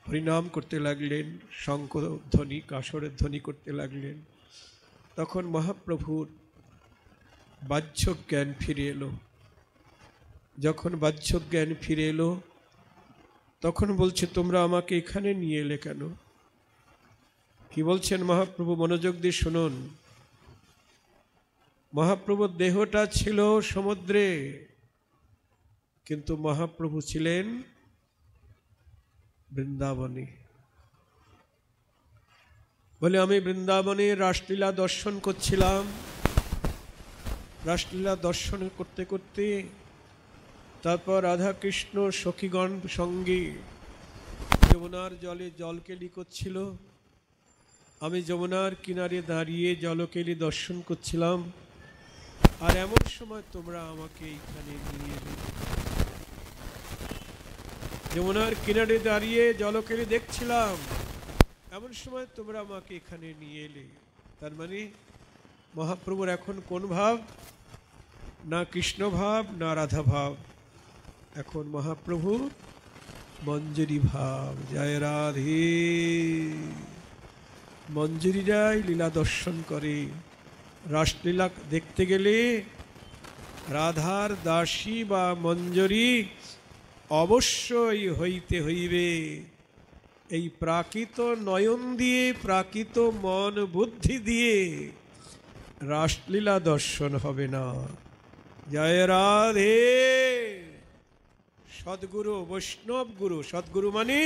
হরিনাম করতে লাগলেন, শঙ্খ ধ্বনি, কাসরের ধ্বনি করতে লাগলেন। তখন মহাপ্রভুর বাহ্য জ্ঞান ফিরে এলো। যখন বাহ্য জ্ঞান ফিরে এলো, তখন বলছে, তোমরা আমাকে এখানে নিয়ে এলে কেন? কি বলছেন মহাপ্রভু? মনোযোগ দিয়ে শুনুন। মহাপ্রভুর দেহটা ছিল সমুদ্রে, কিন্তু মহাপ্রভু ছিলেন বৃন্দাবনে। বলে, আমি বৃন্দাবনে রাসলীলা দর্শন করছিলাম। রাসলীলা দর্শন করতে করতে তারপর রাধা কৃষ্ণ সখীগণ সঙ্গে যমুনার জলে জলকেলি করছিল, আমি যমুনার কিনারে দাঁড়িয়ে জলকেলি দর্শন করছিলাম, আর এমন সময় তোমরা আমাকে এইখানে নিয়ে এলে। যমুনার কিনারে দাঁড়িয়ে জলকেলি দেখছিলাম, এমন সময় তোমরা আমাকে এখানে নিয়ে এলে। তার মানে মহাপ্রভুর এখন কোন ভাব? না কৃষ্ণ ভাব, না রাধা ভাব, এখন মহাপ্রভু মঞ্জুরি ভাব। জয় রাধে। মঞ্জুরিরাই লীলা দর্শন করে। রাসলীলা দেখতে গেলে রাধার দাসী বা মঞ্জুরি অবশ্যই হইতে হইবে। এই প্রাকৃত নয়ন দিয়ে, প্রাকৃত মন বুদ্ধি দিয়ে রাসলীলা দর্শন হবে না। জয় রাধে। সদ্গুরু, বৈষ্ণব গুরু, সদ্গুরু মানে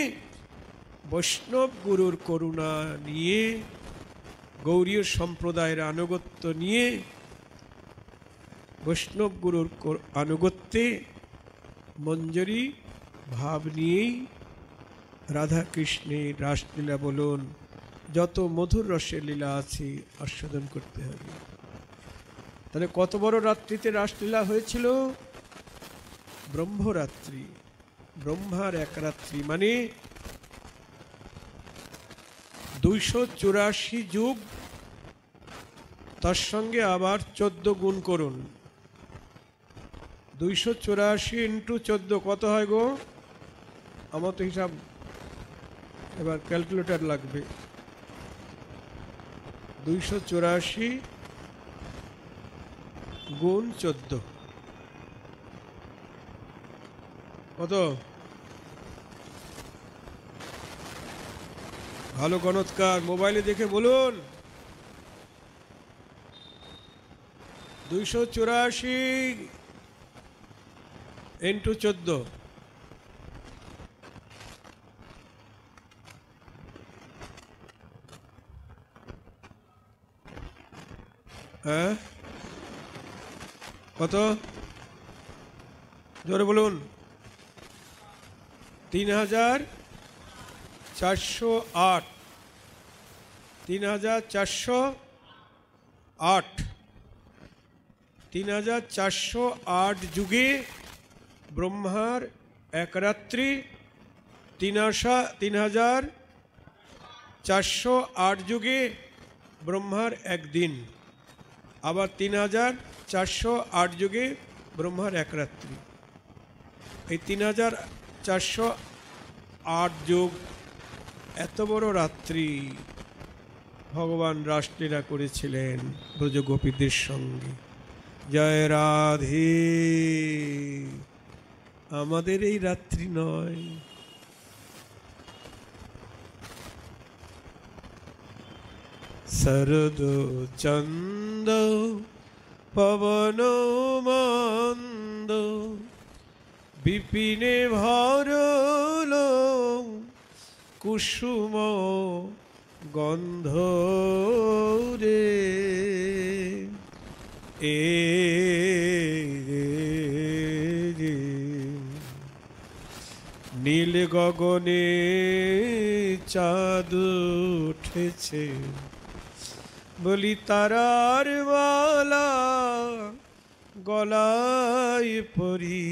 বৈষ্ণব গুরুর করুণা নিয়ে, গৌরীয় সম্প্রদায়ের আনুগত্য নিয়ে, বৈষ্ণব গুরুর আনুগত্যে মঞ্জুরি ভাব নিয়েই রাধা কৃষ্ণের রাসলীলা বলুন, যত মধুর রসের লীলা আছে আস্বাদন করতে হবে। তাহলে কত বড় রাত্রিতে রাসলীলা হয়েছিল? ব্রহ্মরাত্রি, ব্রহ্মার এক রাত্রি, মানে 284 যুগ, তার সঙ্গে আবার 14 গুণ করুন। 284 ইন্টু 14 কত হয় গো? আমার তো হিসাব এবার ক্যালকুলেটর লাগবে। 284 গুণ 14 কত? ভালো গণৎকার, মোবাইলে দেখে বলুন। 284 ইন্টু 14 হ্যাঁ কত? জোরে বলুন। 3408। 3408। 3408 যুগে ব্রহ্মার এক রাত্রি, 3408 যুগে ব্রহ্মার একদিন, আবার 3408 যুগে ব্রহ্মার এক রাত্রি। এই 3408 যুগ, এত বড় রাত্রি ভগবান রাসলীলা করেছিলেন ব্রজগোপীদের সঙ্গে। জয় রাধে। আমাদের এই রাত্রি নয়। শরদ চন্দ পবন মন্দ, বিপিনে ভরল কুসুম গন্ধ রে। নীল গগনে চাঁদ উঠেছে, বলি তারার মালা গলায় পরি।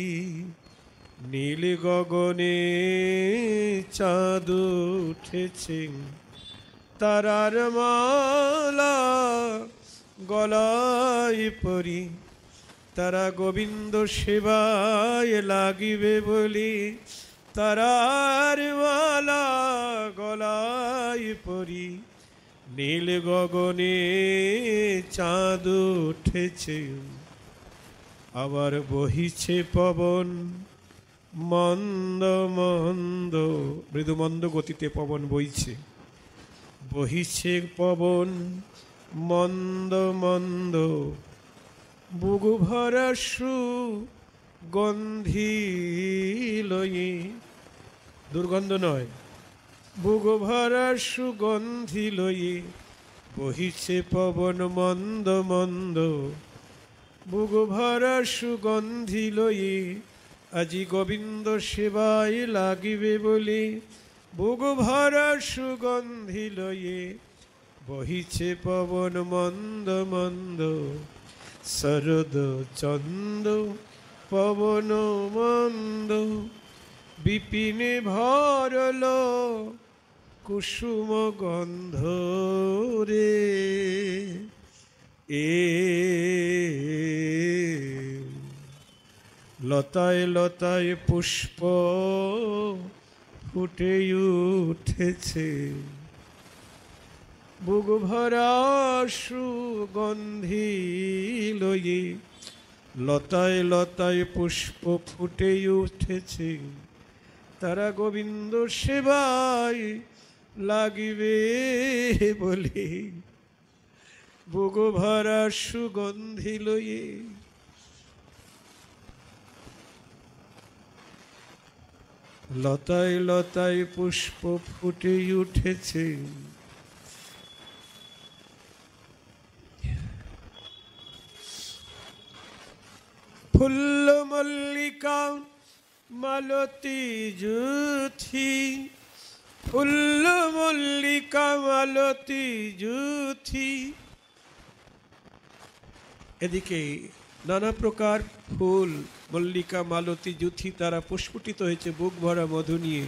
নীল গগনে চাঁদ উঠেছে, তারার মালা গলায় পরি। তারা গোবিন্দ সেবায় লাগিবে বলি, তারার মালা গলায় পরি। নীল গগনে চাঁদ উঠেছে, আবার বহিছে পবন মন্দ মন্দ। মৃদু মন্দ গতিতে পবন বইছে, বহিছে পবন মন্দ মন্দ। বুক ভরা সুগন্ধি লয়ে, দুর্গন্ধ নয়, বুক ভরা সুগন্ধি লয়ে বহিছে পবন মন্দ মন্দ। বুক ভরা সুগন্ধি লয়ে আজি গোবিন্দ সেবায় লাগিবে বলে, বুক ভরা সুগন্ধি লয়ে বহিছে পবন মন্দ মন্দ, শরদ চন্দ পবন মন্দ, বিপিনে ভরল কুসুম গন্ধ রে। এ লতায় লতায় পুষ্প ফুটে উঠেছে, বুক ভরা সুগন্ধি লয়ে লতায় লতায় পুষ্প ফুটে উঠেছে, তারা গোবিন্দ সেবায় লাগিবে বলে বুক ভরা সুগন্ধি লয়ে। লতায় লতায় পুষ্প ফুটে উঠেছে, ফুল্ল মল্লিকা মালতী যুথি, ফুল্ল মল্লিকা মালতী যুথি। এদিকে নানা প্রকার ফুল মল্লিকা মালতী যুথি তারা পুষ্পিত হয়েছে বুক ভরা মধু নিয়ে।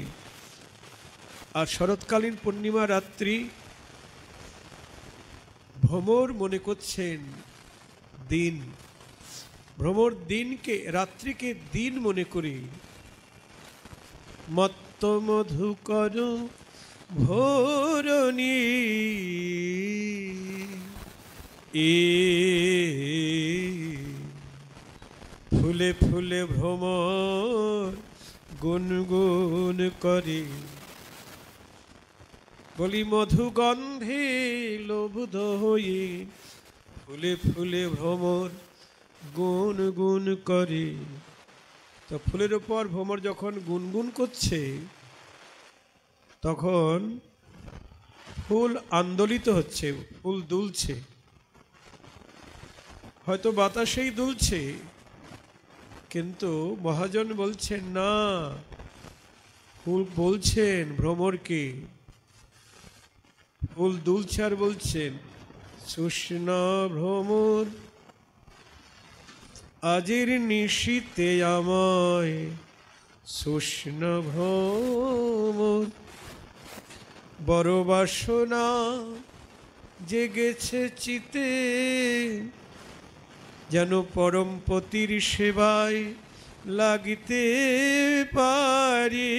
আর শরৎকালীন পূর্ণিমা রাত্রি, ভ্রমর মনে করছেন দিন, ভ্রমর দিনকে রাত্রিকে দিন মনে করি, মত্ত মধুকর ভোরনি এ ফুলে ফুলে ভ্রমর গুনগুন করে, বলি মধুগন্ধে লোভুধ হয়ে ফুলে ফুলে ভ্রমর গুন গুন করে। তো ফুলের উপর ভ্রমর যখন গুনগুন করছে তখন ফুল আন্দোলিত হচ্ছে, ফুল দুলছে, হয়তো বাতাসেই দুলছে, কিন্তু মহাজন বলছেন না, ফুল বলছেন ভ্রমরকে, ফুল দুলছে আর বলছেন সুষ্ণা ভ্রমর আজির নিশীতে আমায় সুষ্ণা ভ্রমর, বড় বাসনা জেগেছে চিতে, যেন পরমপতির সেবায় লাগিতে পারি,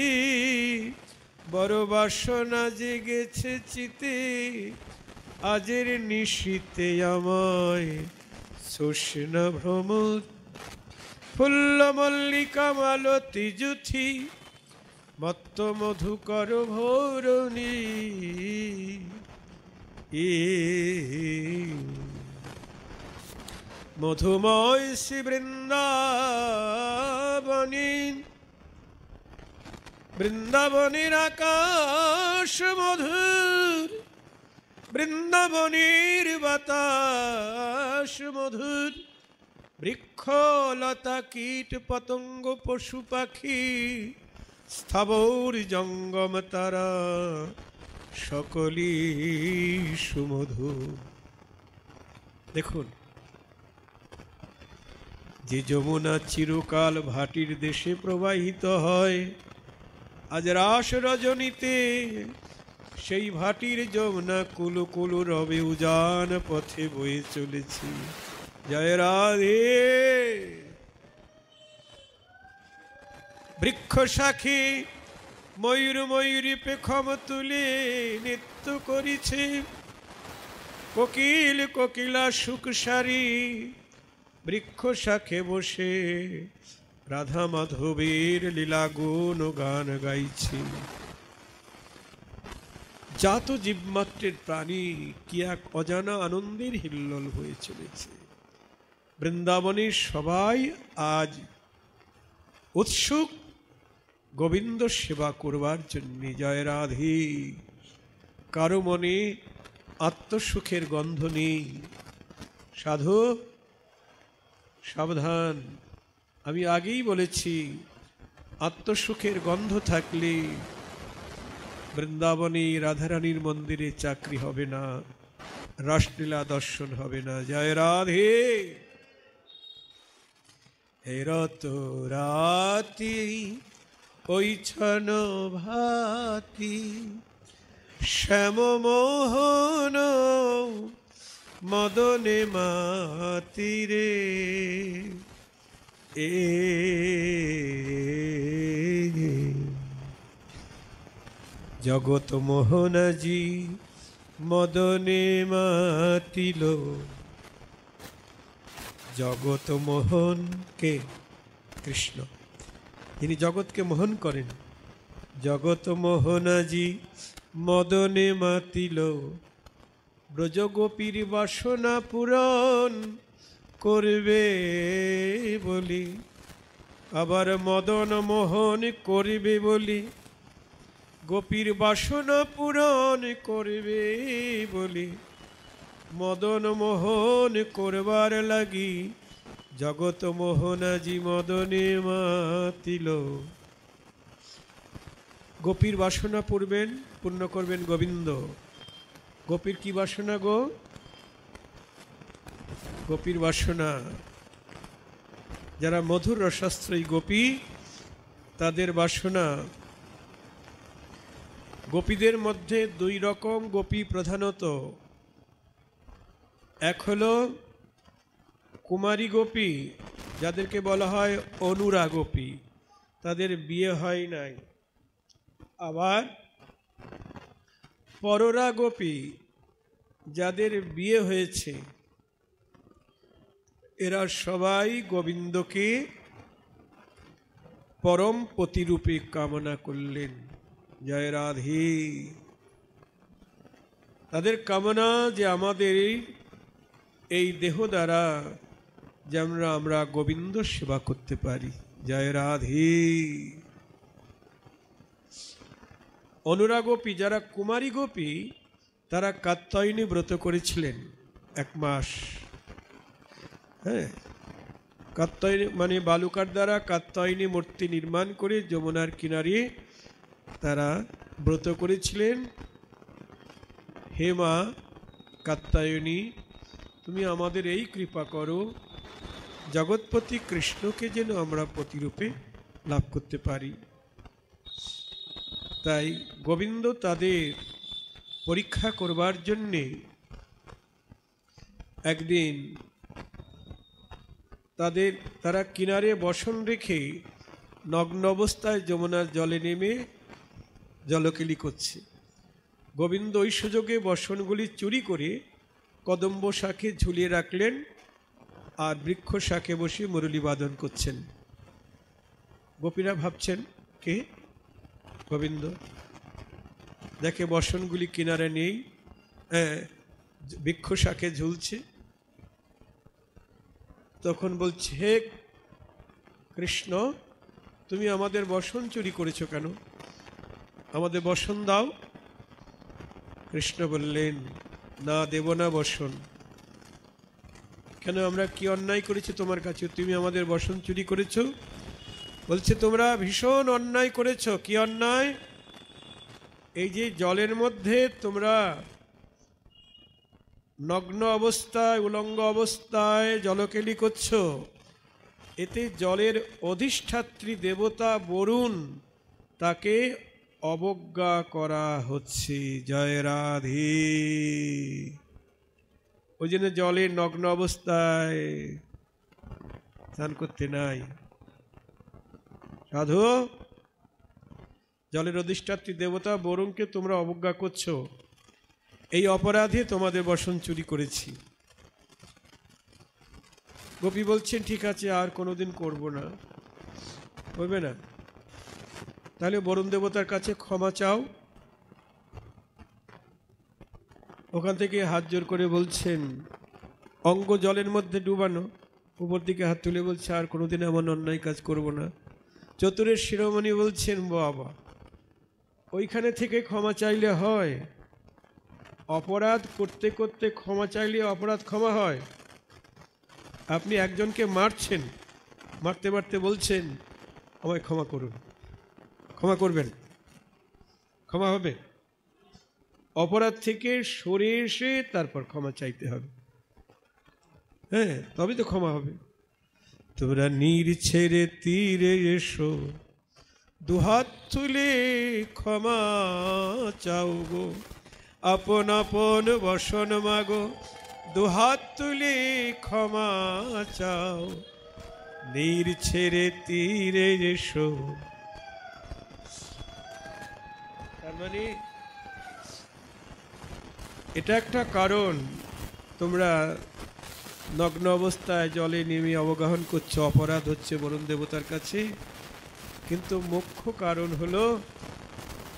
বড় বাসনা জেগেছে চিতে, আজের নিশীতে আমায় সুষ্ণা ভ্রমর, ফুল্ল মল্লিকা মালতী যুথি, মত্ত মধুকর ভোরনি এ মধুময় শ্রী বৃন্দাবনী, বৃন্দাবনের আকাশ মধুর, বৃন্দাবনের বাতাস মধুর, বৃক্ষ লতা কীট পতঙ্গ পশু পাখি স্থাবর জঙ্গম তারা সকলই সুমধুর। দেখুন, যে যমুনা চিরকাল ভাটির দেশে প্রবাহিত হয়, আজ রাস রজনীতে সেই ভাটির যমুনা কুলু কুলু রবে উজান পথে বয়ে চলেছি। জয় রাধে। বৃক্ষ শাখী ময়ূর ময়ূরী পেখম তুলে নৃত্য করিছে, কোকিল কোকিলা সুখ সারি বৃক্ষ শাখে বসে রাধা মাধবের লীলা গুণ গান গাইছে। জাত জীবমাত্রের প্রাণী কি এক অজানা আনন্দের হিল্লোল হয়ে চলেছে। বৃন্দাবনের সবাই আজ উৎসুক গোবিন্দ সেবা করবার জন্য। জয় রাধে। কারো মনে আত্মসুখের গন্ধ নেই। সাধু সাবধান, আমি আগেই বলেছি, আত্মসুখের গন্ধ থাকলে বৃন্দাবনে রাধারানীর মন্দিরে চাকরি হবে না, রাসলীলা দর্শন হবে না। জয় রাধে। হে রত রাতি ওই ছন ভাতি শ্যাম মোহন মদনে মাতিরে এ জগত মোহনাজি মদনে মাতিল। জগত মোহন কে? কৃষ্ণ, যিনি জগৎকে মোহন করেন। জগত মোহনাজি মদনে মাতিল, ব্রজগোপীর বাসনা পূরণ করবে বলি, আবার মদন মোহন করবে বলি, গোপীর বাসনা পূরণ করবে বলি, মদন মোহন করবার লাগি জগত মোহনাজি মদনে মাতিল। গোপীর বাসনা পূর্বেন, পূর্ণ করবেন গোবিন্দ। গোপীর কি বাসনা গো? গোপীর বাসনা, যারা মধুর রসাশ্রয়ী গোপী, তাদের বাসনা। গোপীদের মধ্যে দুই রকম গোপী প্রধানত। এক হলো কুমারী গোপী, যাদেরকে বলা হয় অনুরা গোপী, তাদের বিয়ে হয় নাই। আবার পররা গোপী, যাদের বিয়ে হয়েছে, এরা সবাই গোবিন্দকে পরম পতিরূপে কামনা করলেন। জয় রাধে। তাদের কামনা যে আমাদের এই দেহ দ্বারা যেন আমরা গোবিন্দ সেবা করতে পারি। জয় রাধে। অনুরাগোপী যারা কুমারী গোপী, তারা কাত্যায়নী ব্রত করেছিলেন 1 মাস। হ্যাঁ, কাত্যায়নী মানে বালুকার দ্বারা কাত্যায়নী মূর্তি নির্মাণ করে যমুনার কিনারে তারা ব্রত করেছিলেন। হে মা কাত্যায়নী, তুমি আমাদের এই কৃপা করো, জগৎপতি কৃষ্ণকে যেন আমরা প্রতিরূপে লাভ করতে পারি। তাই গোবিন্দ তাদের পরীক্ষা করবার জন্যে একদিন তারা কিনারে বসন রেখে নগ্ন অবস্থায় যমুনার জলে নেমে জলকেলি করছে। গোবিন্দ ওই সুযোগে বসনগুলি চুরি করে কদম্ব শাখে ঝুলিয়ে রাখলেন, আর বৃক্ষ শাখে বসে মুরলী বাদন করছেন। গোপীরা ভাবছেন কে? গোবিন্দ। দেখে বসনগুলি কিনারে নেই, বৃক্ষ শাখে ঝুলছে। তখন বলছে, হে কৃষ্ণ, তুমি আমাদের বসন চুরি করেছো কেন? আমাদের বসন দাও। কৃষ্ণ বললেন, না, দেব না বসন। কেন? আমরা কি অন্যায় করেছি তোমার কাছে, তুমি আমাদের বসন চুরি করেছো? বলছে, তোমরা ভীষণ অন্যায় করেছো। কি অন্যায়? এই যে জলের মধ্যে তোমরা নগ্ন অবস্থায়, উলঙ্গ অবস্থায় জলকেলি করছো, এতে জলের অধিষ্ঠাত্রী দেবতা বরুণ, তাকে অবজ্ঞা করা হচ্ছে। জয় রাধে। ওই জন্য জলে নগ্ন অবস্থায় স্নান করতে নাই। সাধু, জলের অধিষ্ঠাত্রী দেবতা বরুণকে তোমরা অবজ্ঞা করছো, এই অপরাধে তোমাদের বসন চুরি করেছি। গোপী বলছেন, ঠিক আছে, আর কোনোদিন করব না। করবে না? তাহলে বরুণ দেবতার কাছে ক্ষমা চাও। ওখান থেকে হাত জোর করে বলছেন, অঙ্গ জলের মধ্যে ডুবানো, উপর দিকে হাত তুলে বলছে, আর কোনোদিন এমন অন্যায় কাজ করব না। চতুরের শিরোমণি বলছেন, বাবা, ওইখানে থেকে ক্ষমা চাইলে হয়? অপরাধ করতে করতে ক্ষমা চাইলে অপরাধ ক্ষমা হয়? আপনি একজনকে মারছেন, মারতে মারতে বলছেন, আমায় ক্ষমা করুন। ক্ষমা করবেন? ক্ষমা হবে? অপরাধ থেকে সরে এসে তারপর ক্ষমা চাইতে হবে। হ্যাঁ, তবে তো ক্ষমা হবে। তোমরা নীর ছেড়ে তীরে এসো, দুহাত তুলে ক্ষমা চাও গো, আপন আপন বসন মাগো, দুহাত তুলে ক্ষমা চাও, নীর ছেড়ে তীরে এসো। তার মানে এটা একটা কারণ, তোমরা নগ্ন অবস্থায় জলে নেমে অবগাহন করছো, অপরাধ হচ্ছে বরুণ দেবতার কাছে, কিন্তু মুখ্য কারণ হলো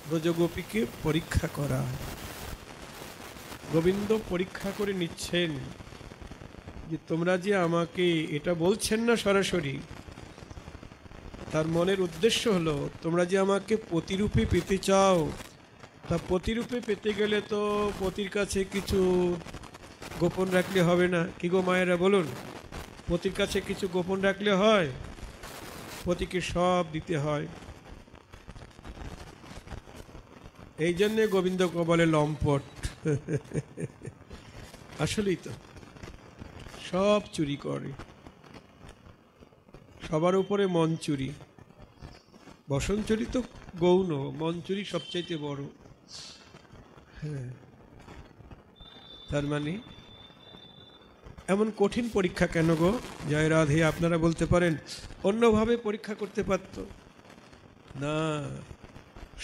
ব্রজগোপীকে পরীক্ষা করা। গোবিন্দ পরীক্ষা করে নিচ্ছেন যে তোমরা যে আমাকে, এটা বলছেন না সরাসরি, তার মনের উদ্দেশ্য হলো তোমরা যে আমাকে প্রতিরূপে পেতে চাও, তা প্রতিরূপে পেতে গেলে তো পতির কাছে কিছু গোপন রাখলে হবে না। কি গো মায়েরা বলুন, পতির কাছে কিছু গোপন রাখলে হয়? পতিকে সব দিতে হয়। এই জন্যে গোবিন্দকে বলে লম্পট। আসলেই তো সব চুরি করে, সবার উপরে মন চুরি। বসন চুরি তো গৌণ, মন চুরি সবচাইতে বড়। হ্যাঁ, তার মানে এমন কঠিন পরীক্ষা কেন গো? জয় রাধে। আপনারা বলতে পারেন অন্যভাবে পরীক্ষা করতে পারত না,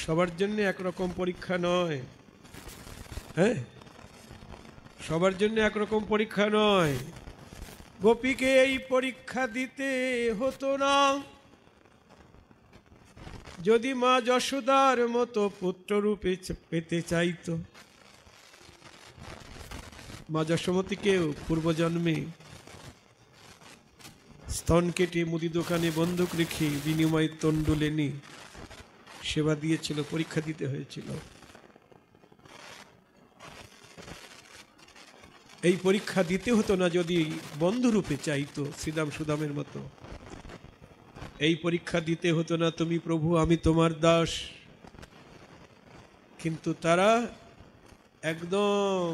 সবার জন্য একরকম পরীক্ষা নয়। হ্যাঁ, সবার জন্য একরকম পরীক্ষা নয়। গোপীকে এই পরীক্ষা দিতে হতো না যদি মা যশোদার মতো পুত্ররূপে পেতে চাইতো। মা যশোমতীকেও পূর্বজন্মে স্তন কেটে মুদি দোকানে বন্দুক রেখে বিনিময়ে তন্ডুলেনি সেবা দিয়েছিল, পরীক্ষা দিতে হয়েছিল। এই পরীক্ষা দিতে হতো না যদি বন্ধুরূপে চাইতো শ্রীদাম সুদামের মতো। এই পরীক্ষা দিতে হতো না তুমি প্রভু আমি তোমার দাস। কিন্তু তারা একদম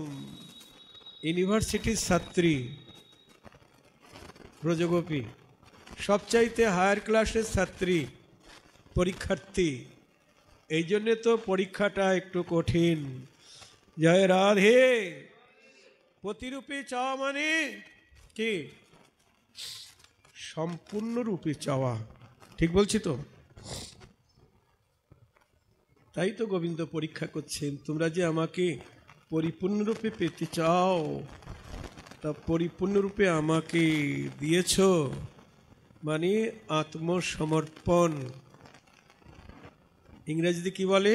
ইউনিভার্সিটির ছাত্রী ব্রজগোপী, সবচাইতে হায়ার ক্লাসের ছাত্রী, পরীক্ষার্থী। এই জন্যে তো পরীক্ষাটা একটু কঠিন। জয় রাধে। প্রতিরূপে চাওয়া মানে কি? সম্পূর্ণরূপে চাওয়া। ঠিক বলছি তো? তাই তো গোবিন্দ পরীক্ষা করছেন, তোমরা যে আমাকে পরিপূর্ণরূপে পেতে চাও, তা পরিপূর্ণরূপে আমাকে দিয়েছ মানে আত্মসমর্পণ। ইংরেজিতে কি বলে?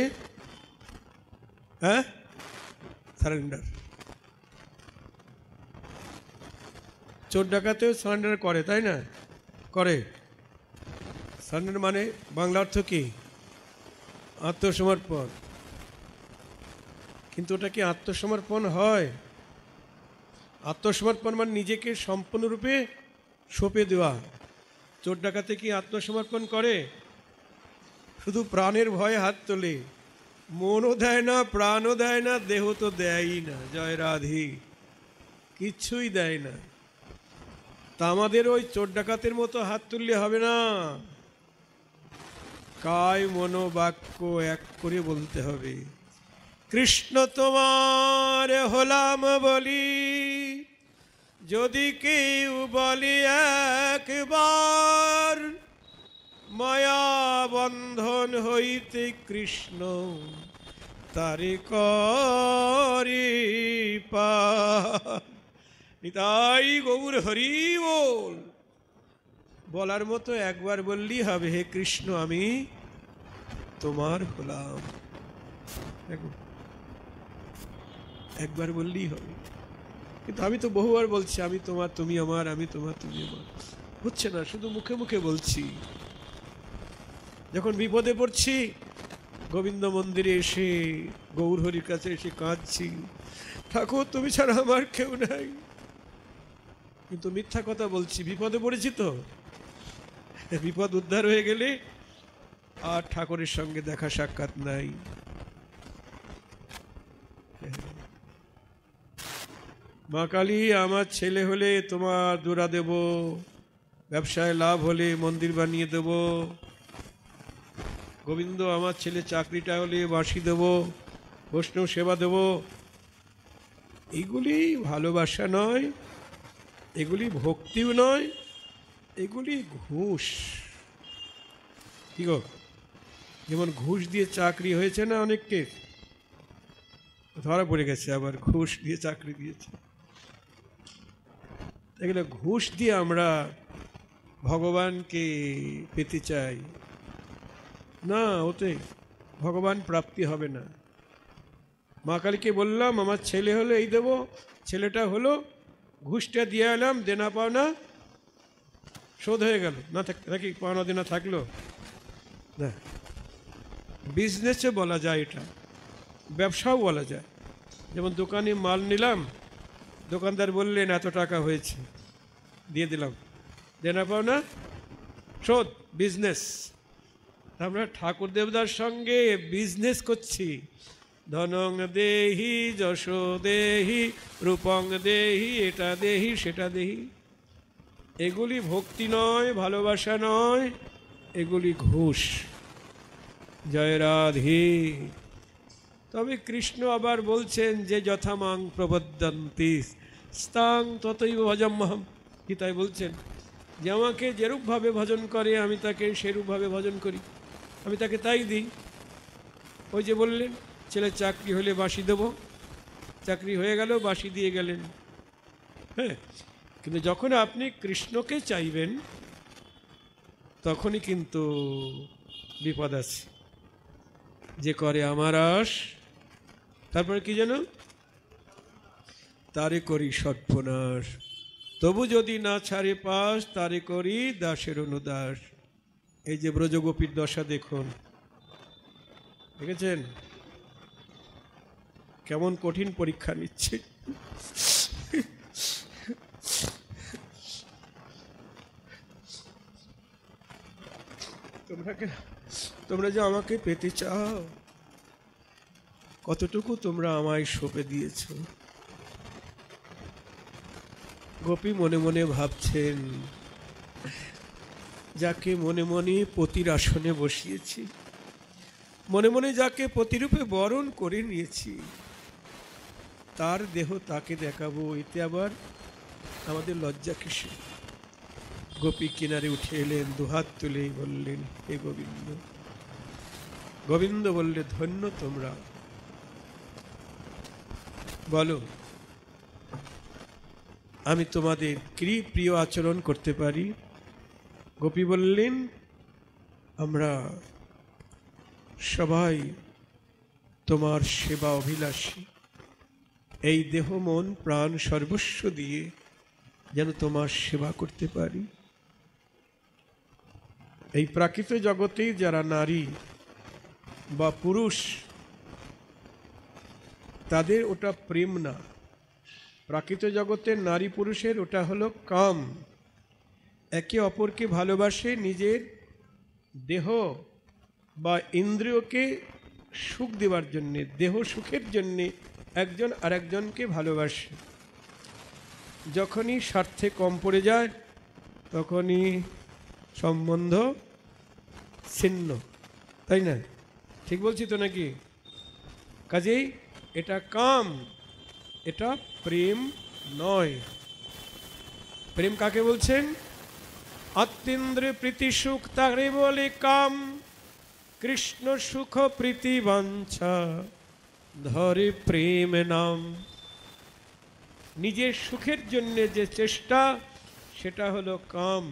হ্যাঁ, সারেন্ডার। চোর ডাকাতেও সারেন্ডার করে, তাই না? করে। সারেন্ডার মানে বাংলা অর্থ কি? আত্মসমর্পণ। কিন্তু ওটা কি আত্মসমর্পণ হয়? আত্মসমর্পণ মানে নিজেকে সম্পূর্ণরূপে সঁপে দেওয়া। চোর ডাকাতে কি আত্মসমর্পণ করে? শুধু প্রাণের ভয়ে হাত তোলে, মনও দেয় না, প্রাণও দেয় না, দেহ তো দেয়ই না। জয় রাধে। কিচ্ছুই দেয় না। তা আমাদের ওই চোর ডাকাতের মতো হাত তুললে হবে না, কায় মনো বাক্য এক করে বলতে হবে, কৃষ্ণ তোমার হলাম বলি, যদি কেউ বলে একবার, মায়া বন্ধন হইতে কৃষ্ণ তারে করে পার। নিতাই গৌর হরি বল। বলার মতো একবার বললেই হবে, হে কৃষ্ণ আমি তোমার হলাম। একবার বললেই হবে। কিন্তু আমি তো বহুবার বলছি আমি তোমার তুমি আমার, আমি তোমার তুমি আমার। হচ্ছে না, শুধু মুখে মুখে বলছি। যখন বিপদে পড়ছি গোবিন্দ মন্দিরে এসে গৌর হরির কাছে এসে কাঁদছি, ঠাকুর তুমি ছাড়া আমার কেউ নাই। কিন্তু মিথ্যা কথা বলছি, বিপদে পড়েছি তো। বিপদ উদ্ধার হয়ে গেলে আর ঠাকুরের সঙ্গে দেখা সাক্ষাৎ নাই। মা কালী, আমার ছেলে হলে তোমার দোরা দেব, ব্যবসায় লাভ হলে মন্দির বানিয়ে দেব। গোবিন্দ, আমার ছেলে চাকরিটা হলে বাঁশি দেব, বৈষ্ণব সেবা দেব। এগুলি ভালোবাসা নয়, এগুলি ভক্তিও নয়, এগুলি ঘুষ। কি গো, যেমন ঘুষ দিয়ে চাকরি হয়েছে না অনেককে, ধরা পড়ে গেছে, আবার ঘুষ দিয়ে চাকরি দিয়েছে। এগুলো ঘুষ দিয়ে আমরা ভগবানকে পেতে চাই না, ওতে ভগবান প্রাপ্তি হবে না। মা কালীকে বললাম আমার ছেলে হলো এই দেবো, ছেলেটা হলো, ঘুষটা দিয়ে এলাম, দেনা পাওনা শোধ হয়ে গেল, না নাকি পাওনা দেনা থাকলো না। বিজনেসে বলা যায়, এটা ব্যবসাও বলা যায়। যেমন দোকানে মাল নিলাম, দোকানদার বললেন এত টাকা হয়েছে, দিয়ে দিলাম, দেনা পাওনা শোধ, বিজনেস। আমরা ঠাকুর দেবতার সঙ্গে বিজনেস করছি। ধনং দেহি, যশ দেহি, রূপং দেহি, এটা দেহি সেটা দেহি। এগুলি ভক্তি নয়, ভালোবাসা নয়, এগুলি ঘুষ। জয় রাধে। তবে কৃষ্ণ আবার বলছেন যে যথামাং প্রবদ্ধন্তি স্তাং ততৈব ভজম্যহম। গীতায় বলছেন যে আমাকে যেরূপভাবে ভজন করে আমি তাকে সেরূপভাবে ভজন করি, আমি তাকে তাই দিই। ওই যে বললেন ছেলে চাকরি হলে বাঁশি দেব, চাকরি হয়ে গেল, বাঁশি দিয়ে গেলেন। হ্যাঁ, কিন্তু যখন আপনি কৃষ্ণকে চাইবেন তখনই কিন্তু বিপদ আছে। যে করে আমার আশ, তারপরে কি যেন, তারে করি সর্বনাশ, তবু যদি না ছাড়ে পাশ, তারে করি দাসের অনুদাস। এই যে ব্রজগোপীর দশা দেখুন, দেখেছেন কেমন কঠিন পরীক্ষা নিচ্ছে। তোমরা যে আমাকে পেতে চাও, কতটুকু তোমরা আমায় সঁপে দিয়েছ। গোপী মনে মনে ভাবছেন, যাকে মনে মনে পতির আসনে বসিয়েছি, মনে মনে যাকে পতিরূপে বরণ করে নিয়েছি, তার দেহ তাকে দেখাবো, এতে আবার আমাদের লজ্জা কিসে। গোপী কিনারে উঠে এলেন, দুহাত তুলেই বললেন হে গোবিন্দ। গোবিন্দ বললে ধন্য তোমরা, বলো আমি তোমাদের কি প্রিয় আচরণ করতে পারি। গোপী বললেন আমরা সবাই তোমার সেবা অভিলাষী, এই দেহ মন প্রাণ সর্বস্ব দিয়ে যেন তোমার সেবা করতে পারি। এই প্রাকৃত জগতে যারা নারী বা পুরুষ, তাদের ওটা প্রেম না। প্রাকৃত জগতের নারী পুরুষের ওটা হলো কাম। একে অপরকে ভালোবাসে, নিজের দেহ বা ইন্দ্রিয়কে সুখ দেওয়ার জন্যে, দেহ সুখের জন্যে একজন আরেকজনকে ভালোবাসে। যখনই স্বার্থে কম পড়ে যায় তখনই সম্বন্ধ ছিন্ন, তাই না? ঠিক বলছি তো নাকি? কাজেই এটা কাম, এটা প্রেম নয়। প্রেম কাকে বলছেন? অতীন্দ্র প্রীতি সুখ তারে বলে কাম, কৃষ্ণ সুখ প্রীতি বাঞ্ছা ধরে প্রেম নাম। নিজের সুখের জন্য যে চেষ্টা সেটা হলো কাম,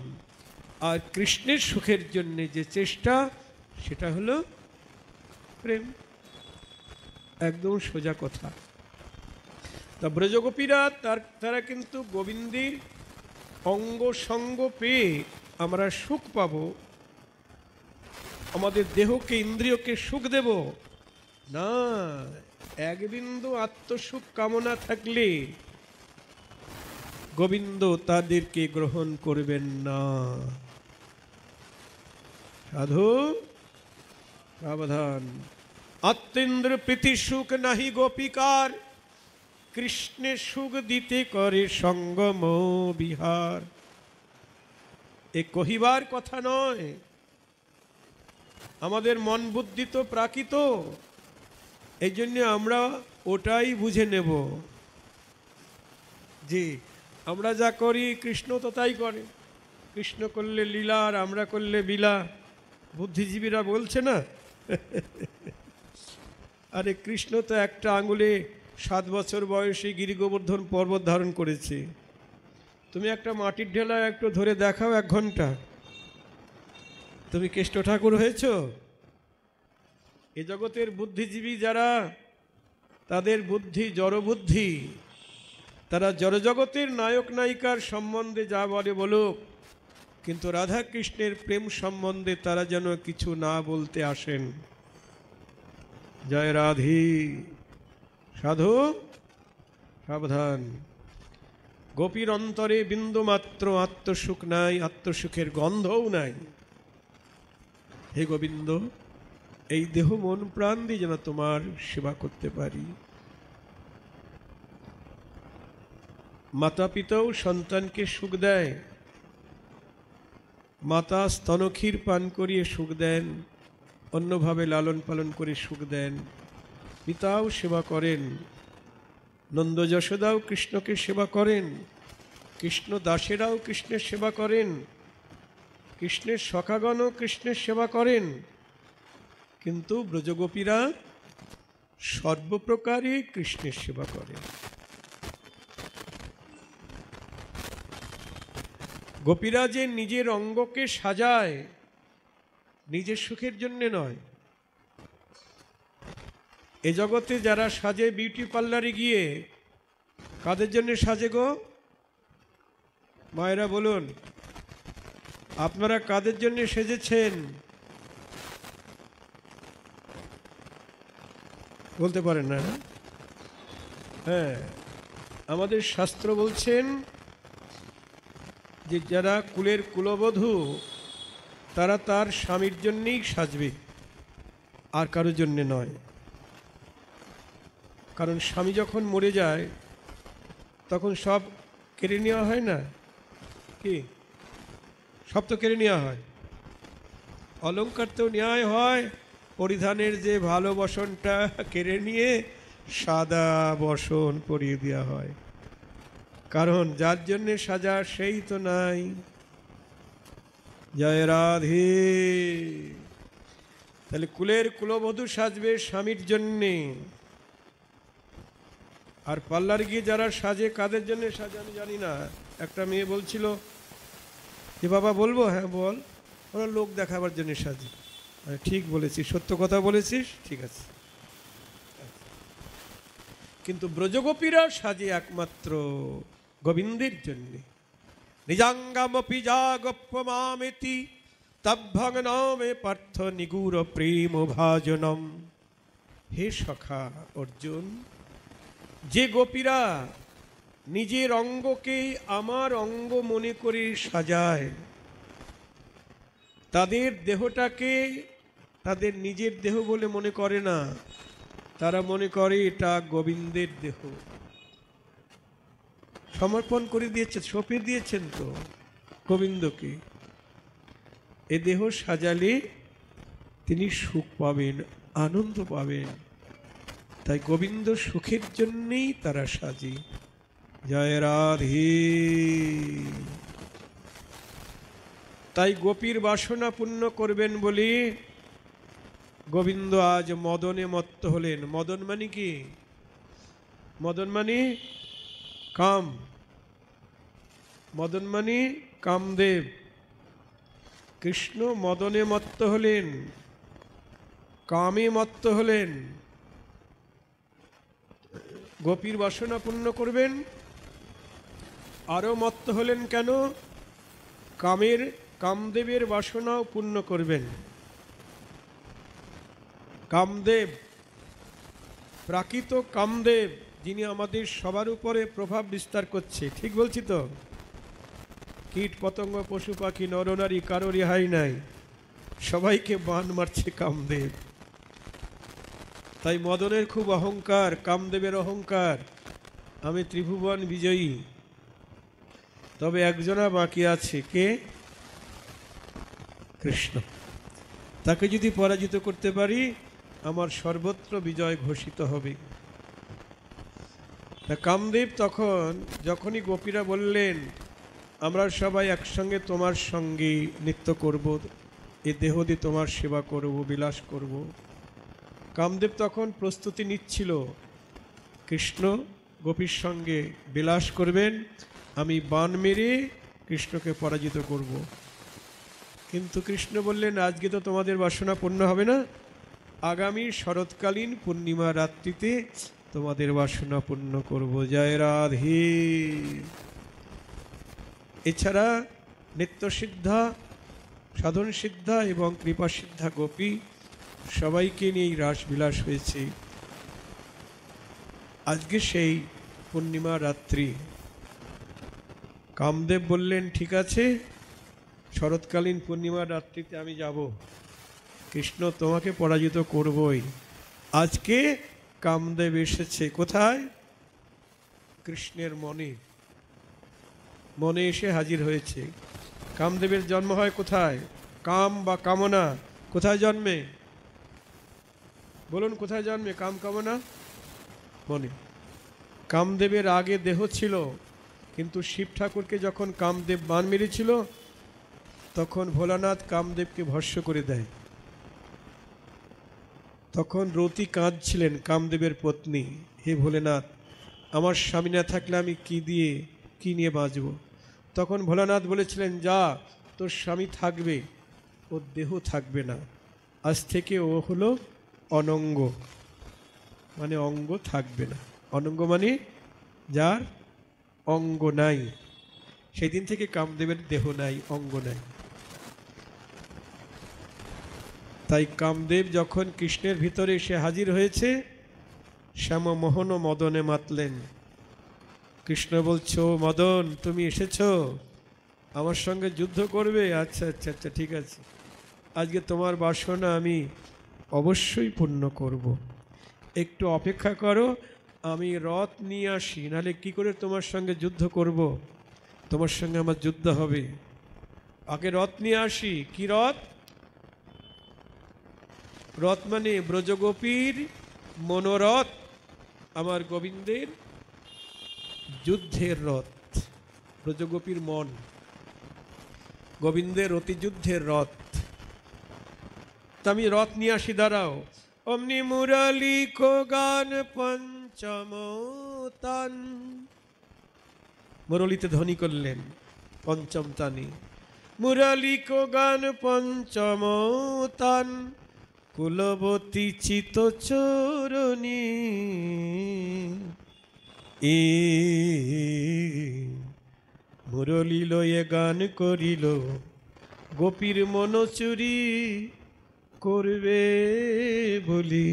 আর কৃষ্ণের সুখের জন্য যে চেষ্টা সেটা হলো প্রেম। একদম সোজা কথা। তা ব্রজগোপীরা তারা কিন্তু গোবিন্দের অঙ্গ সঙ্গ পেয়ে আমরা সুখ পাব, আমাদের দেহকে ইন্দ্রিয়কে সুখ দেব না। এক বিন্দু আত্মসুখ কামনা থাকলে গোবিন্দ তাদেরকে গ্রহণ করবেন না। সাধু সাবধান। আত্মেন্দ্র প্রীতি সুখ নাহি গোপিকার, কৃষ্ণে সুখ দিতে করে সঙ্গম বিহার। এ কহিবার কথা নয়, আমাদের মন বুদ্ধি তো প্রাকৃত, এই জন্য আমরা ওটাই বুঝে নেব যে আমরা যা করি কৃষ্ণ তো তাই করে। কৃষ্ণ করলে লীলা আর আমরা করলে বিলা, বুদ্ধিজীবীরা বলছে না। আরে কৃষ্ণ তো একটা আঙুলে 7 বছর বয়সে গিরি গোবর্ধন পর্বত ধারণ করেছে। তুমি একটা মাটির ঢেলা একটু ধরে দেখাও 1 ঘন্টা, তুমি কেষ্ট ঠাকুর হয়েছ? এ জগতের বুদ্ধিজীবী যারা, তাদের বুদ্ধি জড়বুদ্ধি, তারা জড়জগতের নায়ক নায়িকার সম্বন্ধে যা বলে বলুক, কিন্তু রাধা কৃষ্ণের প্রেম সম্বন্ধে তারা যেন কিছু না বলতে আসেন। জয় রাধে। সাধু সাবধান, গোপীর অন্তরে বিন্দু মাত্র আত্মসুখ নাই, আত্মসুখের গন্ধও নাই। হে গোবিন্দ, এই দেহ মন প্রাণ দিয়ে যেন তোমার সেবা করতে পারি। মাতা পিতাও সন্তানকে সুখ দেয়, মাতা স্তনক্ষীর পান করিয়ে সুখ দেন, অন্যভাবে লালন পালন করে সুখ দেন। পিতাও সেবা করেন, নন্দ যশোদাও কৃষ্ণকে সেবা করেন, কৃষ্ণ দাসেরাও কৃষ্ণের সেবা করেন, কৃষ্ণের সখাগণও কৃষ্ণের সেবা করেন। কিন্তু ব্রজগোপীরা সর্বপ্রকারে কৃষ্ণের সেবা করে। গোপীরা যে নিজের অঙ্গকে সাজায় নিজের সুখের জন্যে নয়। এ জগতে যারা সাজে বিউটি পার্লারে গিয়ে, কাদের জন্য সাজে গো? মায়েরা বলুন, আপনারা কাদের জন্য সেজেছেন? বলতে পারেন না? হ্যাঁ, আমাদের শাস্ত্র বলছেন যে যারা কুলের কুলবধূ তারা তার স্বামীর জন্যেই সাজবে, আর কারোর জন্যে নয়। কারণ স্বামী যখন মরে যায় তখন সব কেড়ে নেওয়া হয় না কি? সব তো কেড়ে নেওয়া হয়। অলংকার তো ন্যায় হয়, পরিধানের যে ভালো বসনটা কেড়ে নিয়ে সাদা বসন পরিয়ে দেওয়া হয়। কারণ যার জন্যে সাজা সেই তো নাই। জয় রাধে। তাহলে কুলের কুলবধূ সাজবে স্বামীর জন্যে, আর পার্লার গিয়ে যারা সাজে কাদের জন্য সাজে আমি জানি না। একটা মেয়ে বলছিল যে বাবা বলবো, হ্যাঁ বল। ওরা লোক দেখাবার জন্য সাজে। ঠিক বলেছিস, সত্য কথা বলেছিস, ঠিক আছে। কিন্তু ব্রজগোপীরা সাজে একমাত্র গোবিন্দের জন্যে। নিজাঙ্গমপি যা গপ্পমামেতি তদ্ভগ্নমে পার্থ নিগুর প্রেম ভাজনম। হে সখা অর্জুন, যে গোপীরা নিজের অঙ্গকে আমার অঙ্গ মনে করে সাজায়, তাদের দেহটাকে তাদের নিজের দেহ বলে মনে করে না, তারা মনে করে এটা গোবিন্দের দেহ। সমর্পণ করে দিয়েছেন, সঁপে দিয়েছেন তো গোবিন্দকে। এ দেহ সাজালে তিনি সুখ পাবেন, আনন্দ পাবেন। তাই গোবিন্দ সুখের জন্যেই তারা সাজে। জয় রাধে। তাই গোপীর বাসনা পূর্ণ করবেন বলে গোবিন্দ আজ মদনে মত্ত হলেন। মদন মানে কি? মদন মানে কাম, মদন মানে কামদেব। কৃষ্ণ মদনে মত্ত হলেন, কামে মত্ত হলেন। গোপীর বাসনা পূর্ণ করবেন, আরও মত্ত হলেন কেন? কামদেবের বাসনাও পূর্ণ করবেন। কামদেব, প্রাকৃত কামদেব, যিনি আমাদের সবার উপরে প্রভাব বিস্তার করছে। ঠিক বলছি তো? কীট পতঙ্গ পশু পাখি নরনারী কারো রেহাই নাই, সবাইকে বান মারছে কামদেব। তাই মদনের খুব অহংকার, কামদেবের অহংকার। আমি ত্রিভুবন বিজয়ী, তবে একজনা বাকি আছে, কে? কৃষ্ণ। তাকে যদি পরাজিত করতে পারি আমার সর্বত্র বিজয় ঘোষিত হবে। তা কামদেব তখন যখনই গোপীরা বললেন আমরা সবাই একসঙ্গে তোমার সঙ্গে নৃত্য করব, এ দেহ দিয়ে তোমার সেবা করব, বিলাস করব, কামদেব তখন প্রস্তুতি নিচ্ছিল কৃষ্ণ গোপীর সঙ্গে বিলাস করবেন, আমি বাণ মেরে কৃষ্ণকে পরাজিত করব। কিন্তু কৃষ্ণ বললেন আজকে তো তোমাদের বাসনা পূর্ণ হবে না, আগামী শরৎকালীন পূর্ণিমা রাত্রিতে তোমাদের বাসনা পূর্ণ করব। জয় রাধে। এছাড়া নিত্যসিদ্ধা, সাধন সিদ্ধা এবং কৃপা সিদ্ধা গোপী সবাইকে নিয়ে রাসবিলাস হয়েছে। আজকে সেই পূর্ণিমা রাত্রি কামদেব বললেন ঠিক আছে, শরৎকালীন পূর্ণিমা রাত্রিতে আমি যাব, কৃষ্ণ তোমাকে পরাজিত করবই। আজকে কামদেব এসেছে কোথায়? কৃষ্ণের মনে, মনে এসে হাজির হয়েছে। কামদেবের জন্ম হয় কোথায়? কাম বা কামনা কোথায় জন্মে? বলুন কোথায় জন্মে কাম কামনা? মনে। কামদেবের আগে দেহ ছিল, কিন্তু শিব ঠাকুরকে যখন কামদেব বাণ মেরেছিল তখন ভোলানাথ কামদেবকে ভস্ম করে দেয়। তখন রতি কাঁদছিলেন কামদেবের পত্নী, হে ভোলেনাথ, আমার স্বামী না থাকলে আমি কি নিয়ে বাঁচব? তখন ভোলানাথ বলেছিলেন যা, তোর স্বামী থাকবে, ওর দেহ থাকবে না, আজ থেকে ও হলো অনঙ্গ, মানে অঙ্গ থাকবে না। অনঙ্গ মানে যার অঙ্গ নাই। সেই দিন থেকে কামদেবের দেহ নাই, অঙ্গ নাই। তাই কামদেব যখন কৃষ্ণের ভিতরে এসে হাজির হয়েছে, শ্যাম মোহন ও মদনে মাতলেন। কৃষ্ণ বলছো মদন তুমি এসেছো, আমার সঙ্গে যুদ্ধ করবে? আচ্ছা আচ্ছা আচ্ছা ঠিক আছে, আজকে তোমার বাসনা আমি অবশ্যই পূর্ণ করব, একটু অপেক্ষা করো, আমি রথ নিয়ে আসি, নাহলে কি করে তোমার সঙ্গে যুদ্ধ করব? তোমার সঙ্গে আমার যুদ্ধ হবে, আগে রথ নিয়ে আসি। কি রথ? রথ মানে ব্রজগোপীর মনোরথ, আমার গোবিন্দের যুদ্ধের রথ। ব্রজগোপীর মন, গোবিন্দের অতিযুদ্ধের রথ। তা আমি রথ নিয়ে আসি, দাঁড়াও। অমনি মুরলী কো গান পঞ্চম তান, মুরলীতে ধ্বনি করলেন পঞ্চম তানে। মুরলী কো গান পঞ্চম তান, কুলবতী চিত চরণী, মুরলী লয়ে গান করিল, গোপীর মন চুরি করবে বলি।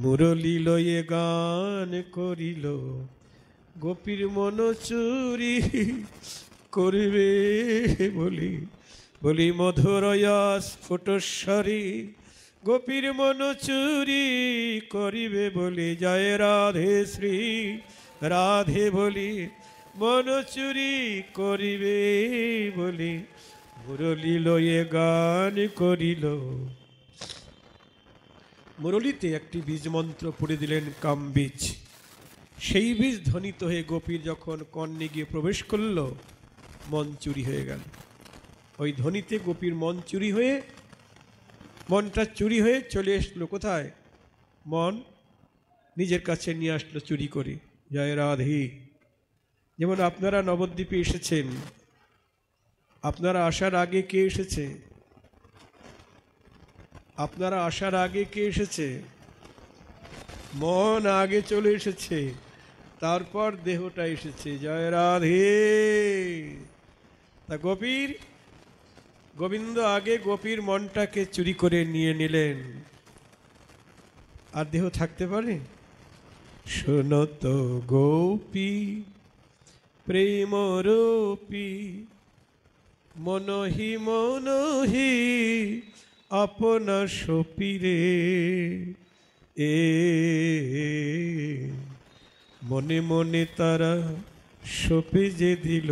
মুরলী লয়ে গান করিল, গোপীর মন চুরি করবে বলি। বলি মধুরয়া স্ফুটস্বরী, গোপীর মন চুরি করিবে বলি। জয় রাধে শ্রী রাধে বলি, মন চুরি করিবে বলি, মুরলী লয়ে গান করিল। মুরলীতে একটি বীজ মন্ত্র পড়ে দিলেন কাম বীজ। সেই বীজ ধ্বনিত হয়ে গোপীর যখন কর্ণে গিয়ে প্রবেশ করল, মন চুরি হয়ে গেল। ওই ধ্বনিতে গোপীর মন চুরি হয়ে, মনটা চুরি হয়ে চলে আসলো কোথায়? মন নিজের কাছে নিয়ে আসলো চুরি করে। জয় রাধে। যেমন আপনারা নবদ্বীপে এসেছেন, আপনারা আসার আগে কে এসেছে? আপনারা আসার আগে কে এসেছে? মন আগে চলে এসেছে, তারপর দেহটা এসেছে। জয় রাধে। তা গোবিন্দ আগে গোপীর মনটাকে চুরি করে নিয়ে নিলেন, আর দেহ থাকতে পারে? শোনত গোপী প্রেম রূপী, মনহি আপনা সপিরে, মনে মনে তারা সপে যে দিল,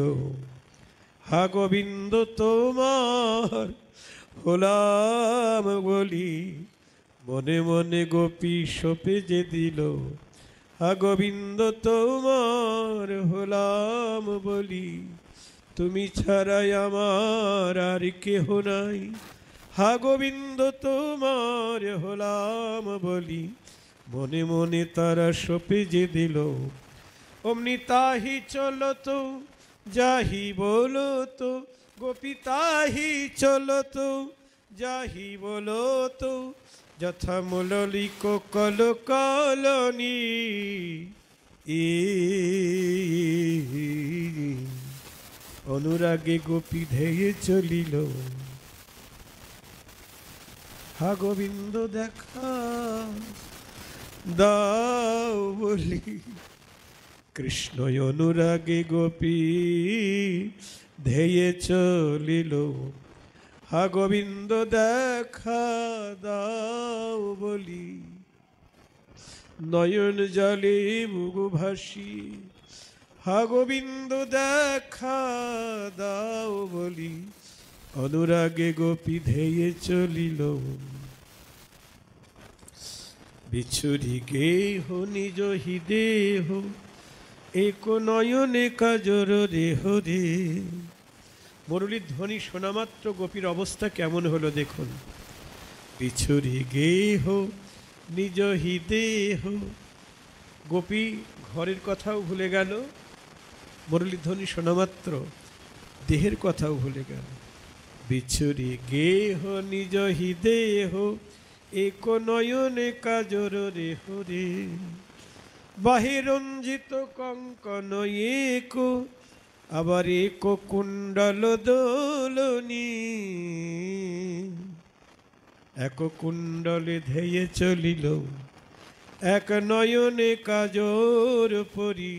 হা গোবিন্দ তোমার হলাম বলি। মনে মনে গোপী সপে যে দিল, হা গোবিন্দ তোমার হলাম বলি। তুমি ছাড়াই আমার আর কেহ নাই, হা গোবিন্দ তোমার হলাম বলি। মনে মনে তারা সপে যে দিল, অমনি তাহি চলত যাহি বলো তো, গোপী তাহি চলত যাহি বলো তো, যথা মুরলিক কল কলনি। অনুরাগে গোপী ধেয়ে চলিল, হা গোবিন্দ দেখা দাও বলি। কৃষ্ণ অনুরাগে গোপী ধেয়ে চলিল, হা গোবিন্দ দেখা দাও বলি। নয়ন জলে মুগ ভাসি, হা গোবিন্দ দেখা দাও বলি। অনুরাগে গোপী ধেয়ে চলিল, বিছুরি গেহ নিজ হৃদেহ, এক নয়নে কাজর দেহ রে। মুরলীর ধ্বনি শোনামাত্র গোপীর অবস্থা কেমন হলো দেখুন। বিছুরি গেহ নিজ হৃদেহ, গোপী ঘরের কথাও ভুলে গেল, মুরলীর ধ্বনি শোনামাত্র দেহের কথাও ভুলে গেল। বিছুরি গেহ নিজ হৃদেহ, এক নয়নে কাজর রেহ রে। বাহিরঞ্জিত কঙ্কন এক, আবার এক কুণ্ডল দোলনি। এক কুণ্ডলে ধেয়ে চলিল, এক নয়নে কাজর পরি।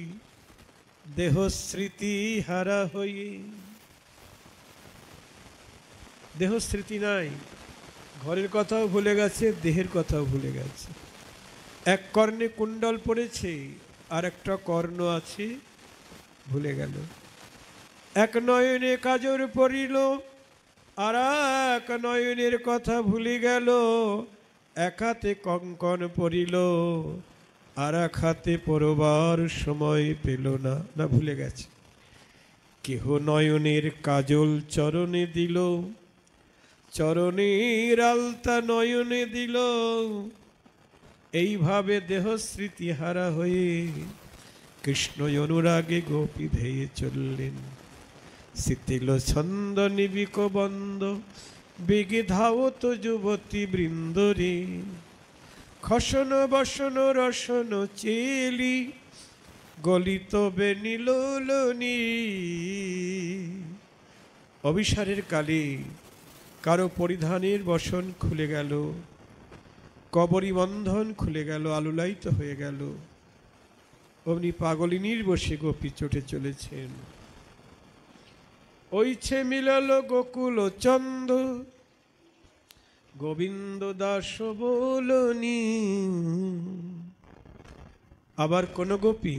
দেহ স্মৃতি হারা হয়ে, দেহ স্মৃতি নাই, ঘরের কথাও ভুলে গেছে, দেহের কথাও ভুলে গেছে। এক কর্ণে কুণ্ডল পড়েছে, আর একটা কর্ণ আছে ভুলে গেল। এক নয়নে কাজর পড়িল, আর এক নয়নের কথা ভুলে গেল। এক হাতে কঙ্কন পড়িল, আর এক হাতে পড়বার সময় পেল না, না ভুলে গেছে। কেহ নয়নের কাজল চরণে দিল, চরণের আলতা নয়নে দিল। এইভাবে দেহ স্মৃতি হারা হয়ে কৃষ্ণ অনুরাগে গোপী ধেয়ে চললেন। শীতিল ছন্দ নিবিক বন্দ, বেগে ধাবত যুবতী বৃন্দরে। খসন বসন রসন চেলি, গলিত বেনিলোলনি। অভিসারের কালে কারো পরিধানের বসন খুলে গেল, কবরী বন্ধন খুলে গেল, আলুলায়িত হয়ে গেল। অমনি পাগলিনীর বসে গোপী চটে চলেছেন। ওইছে মিলল গোকুল চন্দ, গোবিন্দ দাস বলনি। আবার কোন গোপী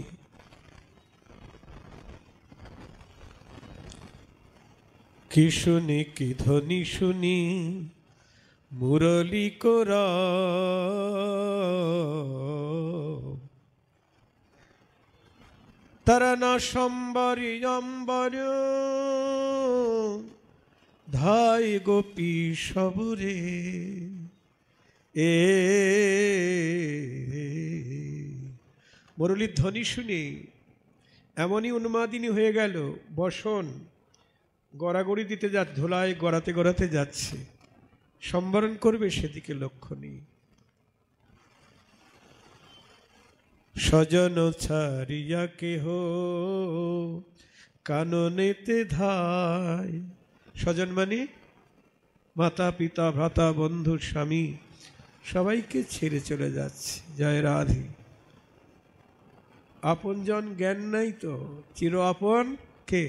কি শুনি, কি ধ্বনি শুনি, মুরলী কোরা। তারা না সম্বরি অম্বর, ধাই গোপী সবরে। এ মুরলীর ধ্বনি শুনে এমনই উন্মাদিনী হয়ে গেল, বসন গড়াগড়ি দিতে যা, ধোলায় গড়াতে গড়াতে যাচ্ছে, সম্বরণ করবে সেদিকে লক্ষ্য নেই। স্বজন ছাড়িয়া কেহ কাননেতে ধায়। স্বজন মানে মাতা পিতা ভ্রাতা বন্ধু স্বামী, সবাইকে ছেড়ে চলে যাচ্ছে। জয় রাধে। আপনজন জ্ঞান নাই তো, চির আপন কে?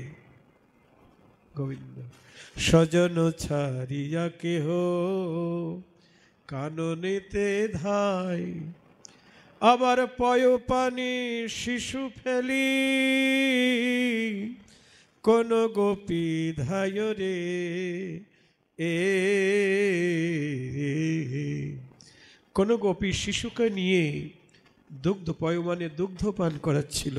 গোবিন্দ। স্বজন ছাড়িয়া কেহ কাননেতে ধায়, আবার পয়পানে শিশু ফেলি, কোন গোপী ধায় রে এ। কোন গোপী শিশুকে নিয়ে দুগ্ধ পয়মানে দুগ্ধ পান করাচ্ছিল।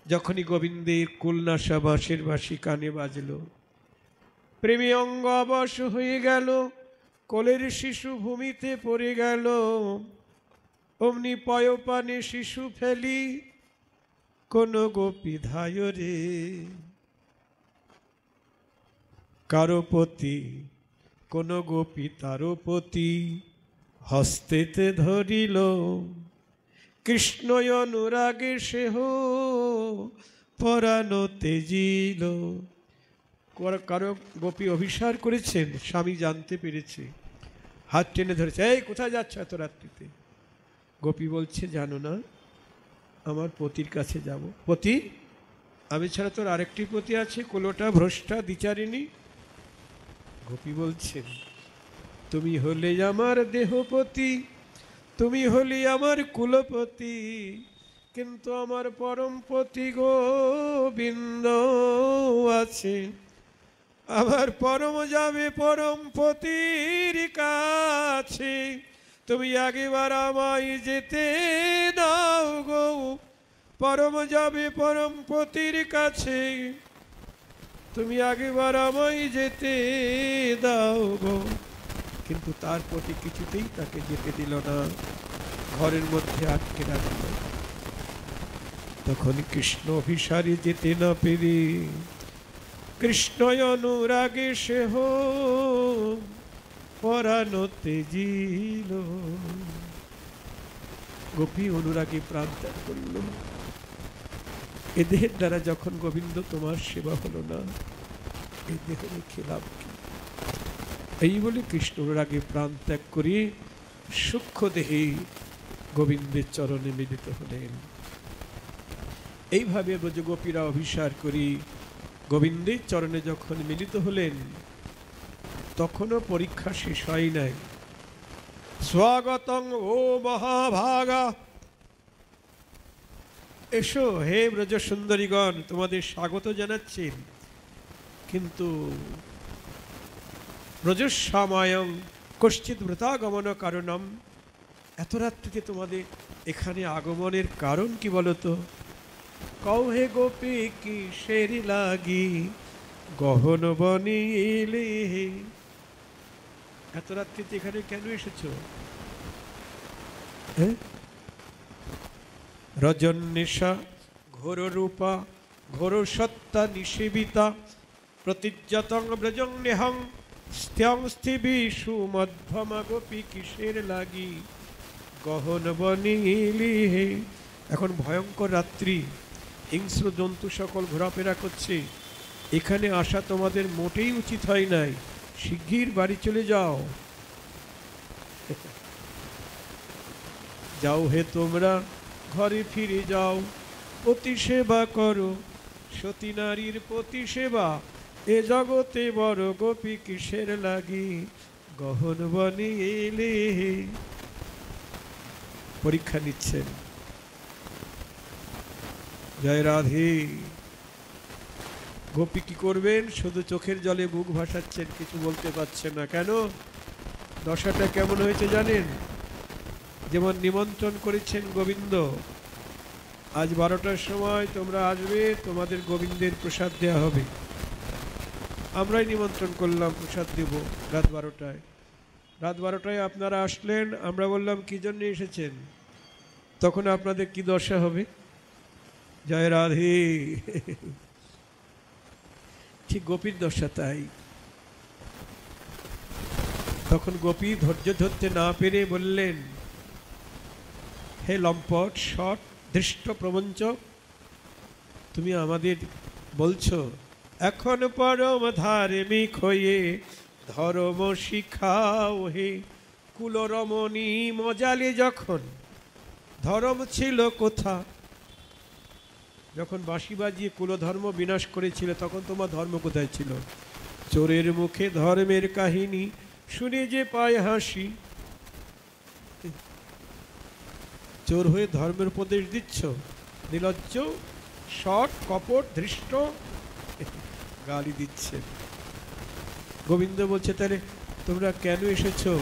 যখনই গোবিন্দের কুলনাশা বাঁশের বাঁশি কানে বাজল, প্রেমী অঙ্গ অবশ হয়ে গেল, কোলের শিশু ভূমিতে পড়ে গেল। অমনি পয়পানে শিশু ফেলি, কোন গোপী ধায় রে। কারো প্রতি কোন গোপী তারো প্রতি হস্তেতে ধরিল, কৃষ্ণ অনুরাগে সেহ পরানো তেজিল। কারো গোপী অভিসার করেছেন, স্বামী জানতে পেরেছে, হাত টেনে ধরেছে, এই কোথায় যাচ্ছ এত রাত্রিতে? গোপী বলছে, জানো না আমার পতির কাছে যাব। পতি? আমি ছাড়া তোর আরেকটি পতি আছে, কুলোটা ভ্রষ্টা দ্বিচারিণী। গোপী বলছেন, তুমি হলে আমার দেহপতি, তুমি হলি আমার কুলপতি, কিন্তু আমার পরমপতি গোবিন্দ আছে। আমার পরম যাবে পরম পতির কাছে, তুমি আগেবার আমায় যেতে দাও গো। পরম যাবে পরম পতির কাছে, তুমি আগেবার আমায় যেতে দাও গো। কিন্তু তার প্রতি কিছুতেই তাকে যেতে দিল না, ঘরের মধ্যে আটকে রাখল। তখন কৃষ্ণ অভিসারে যেতে না পেরে কৃষ্ণ অনুরাগে সেহ পরানো তেজিল। গোপী অনুরাগে প্রাণ ত্যাগ করল। এ দেহের দ্বারা যখন গোবিন্দ তোমার সেবা হলো না, এই দেহ রেখে লাভ কি? এই বলে কৃষ্ণ অনুরাগে প্রাণ ত্যাগ করি সূক্ষ্ম দেহে গোবিন্দের চরণে মিলিত হলেন। এইভাবে ব্রজগোপীরা অভিসার করি গোবিন্দের চরণে যখন মিলিত হলেন, তখনও পরীক্ষা শেষ হয় নাই। স্বাগতং ও মহাভাগা, এসো হে ব্রজ সুন্দরীগণ, তোমাদের স্বাগত জানাচ্ছেন। কিন্তু ব্রজস্বাময়ং কশ্চিৎ ব্রতাগমন কারণম, এত রাত্রিতে তোমাদের এখানে আগমনের কারণ কি বলতো? কও হে গোপী কিসের লাগি গহন বনে এলে? এত রাত্রিতে এখানে কেন এসেছো? রজন্যেষা ঘোর রূপা ঘোর সত্তা নিষেবিতা প্রতিজ্ঞতং ব্রজং নেহং স্থ্যং স্থিবি সুমধ্বমা গোপী কিসের লাগি গহন বনে এলে? এখন ভয়ঙ্কর রাত্রি, হিংস্র জন্তু সকল ঘোরাফেরা করছে, এখানে আসা তোমাদের মোটেই উচিত হয় নাই, শিগগির বাড়ি চলে যাও। যাও হে তোমরা, ঘরে ফিরে যাও, পতি সেবা করো, সতী নারীর পতি সেবা এ জগতে বড় গোপী কিসের লাগি গহন বনে এলে? পরীক্ষা নিচ্ছেন। জয় রাধে। গোপী কি করবেন? শুধু চোখের জলে বুক ভাসাচ্ছেন, কিছু বলতে পারছেন না। কেন? দশাটা কেমন হয়েছে জানেন? যেমন নিমন্ত্রণ করেছেন গোবিন্দ, আজ 12টার সময় তোমরা আসবে, তোমাদের গোবিন্দের প্রসাদ দেওয়া হবে। আমরাই নিমন্ত্রণ করলাম, প্রসাদ দেব রাত 12টায়। রাত 12টায় আপনারা আসলেন, আমরা বললাম কি জন্য এসেছেন? তখন আপনাদের কি দশা হবে? জয় রাধে। ঠিক গোপীর দশা তাই। তখন গোপী ধৈর্য ধরতে না পেরে বললেন, হে লম্পট শট দৃষ্ট প্রবঞ্চক, তুমি আমাদের বলছো এখন পরম ধার্মিক হয়ে ধর্ম শিখাও হে। কুলরমণী মজালে যখন ধর্ম ছিল কোথা? যখন বাঁশি বাজিয়ে কুলধর্ম বিনাশ করেছিল, তখন তোমার ধর্ম কোথায় ছিল? চোরের মুখে ধর্মের কাহিনী শুনে যে পায় হাসি। চোর হয়ে ধর্মের উপদেশ দিচ্ছ, নির্লজ্জ, শট, কপট, ধৃষ্ট, গালি দিচ্ছে। গোবিন্দ বলছে, তাহলে তোমরা কেন এসেছো?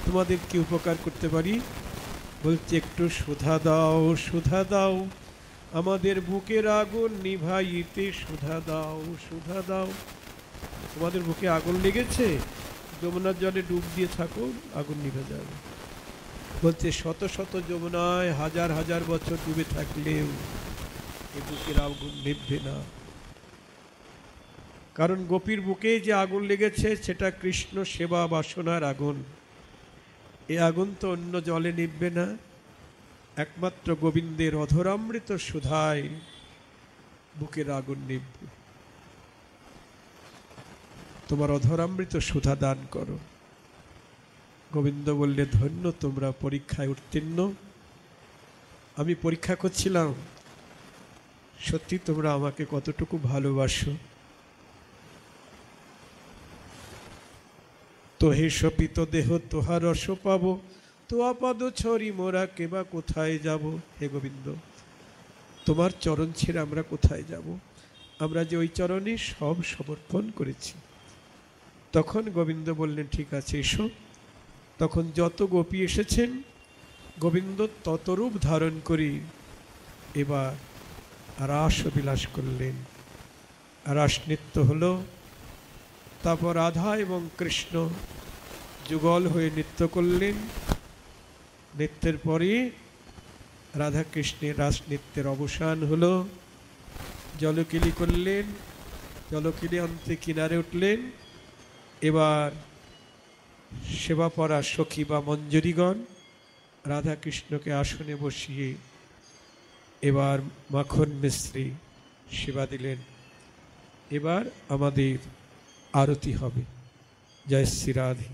তোমাদের কি উপকার করতে পারি? বলছে, একটু সুধা দাও, সুধা দাও, আমাদের বুকের আগুন নিভাইতে সুধা দাও, সুধা দাও। তোমাদের বুকে আগুন লেগেছে, যমুনার জলে ডুব দিয়ে থাকো, আগুন নিভে যাবে। বলছে, শত শত যমুনায় হাজার হাজার বছর ডুবে থাকলেও এ বুকের আগুন নিভবে না। কারণ গোপীর বুকে যে আগুন লেগেছে সেটা কৃষ্ণ সেবা বাসনার আগুন। এ আগুন তো অন্য জলে নিভবে না, একমাত্র গোবিন্দের অধরামৃত সুধায় বুকের আগুন নিভবে। তোমার অধরামৃত সুধা দান করো। গোবিন্দ বললে, ধন্য তোমরা পরীক্ষায় উত্তীর্ণ। আমি পরীক্ষা করছিলাম সত্যি তোমরা আমাকে কতটুকু ভালোবাসো। তো হে শপিত দেহ তোহার রস পাবো, তো আপাদ ছড়ি মোরা কেবা কোথায় যাব। হে গোবিন্দ, তোমার চরণ ছেড়ে আমরা কোথায় যাব? আমরা যে ওই চরণে সব সমর্পণ করেছি। তখন গোবিন্দ বললেন, ঠিক আছে এসো। তখন যত গোপী এসেছেন গোবিন্দ তত রূপ ধারণ করি এবার রাস বিলাস করলেন। রাস নৃত্য হলো। তারপর রাধা এবং কৃষ্ণ যুগল হয়ে নৃত্য করলেন। নৃত্যের পরে রাধা কৃষ্ণের রাস নৃত্যের অবসান হলো। জলকিলি করলেন, জলকিলি অন্তে কিনারে উঠলেন। এবার সেবা পরা সখী বা মঞ্জরীগণ রাধা কৃষ্ণকে আসনে বসিয়ে এবার মাখন মিস্ত্রি সেবা দিলেন। এবার আমাদের আরতি হবে। জয় শ্রী রাধে।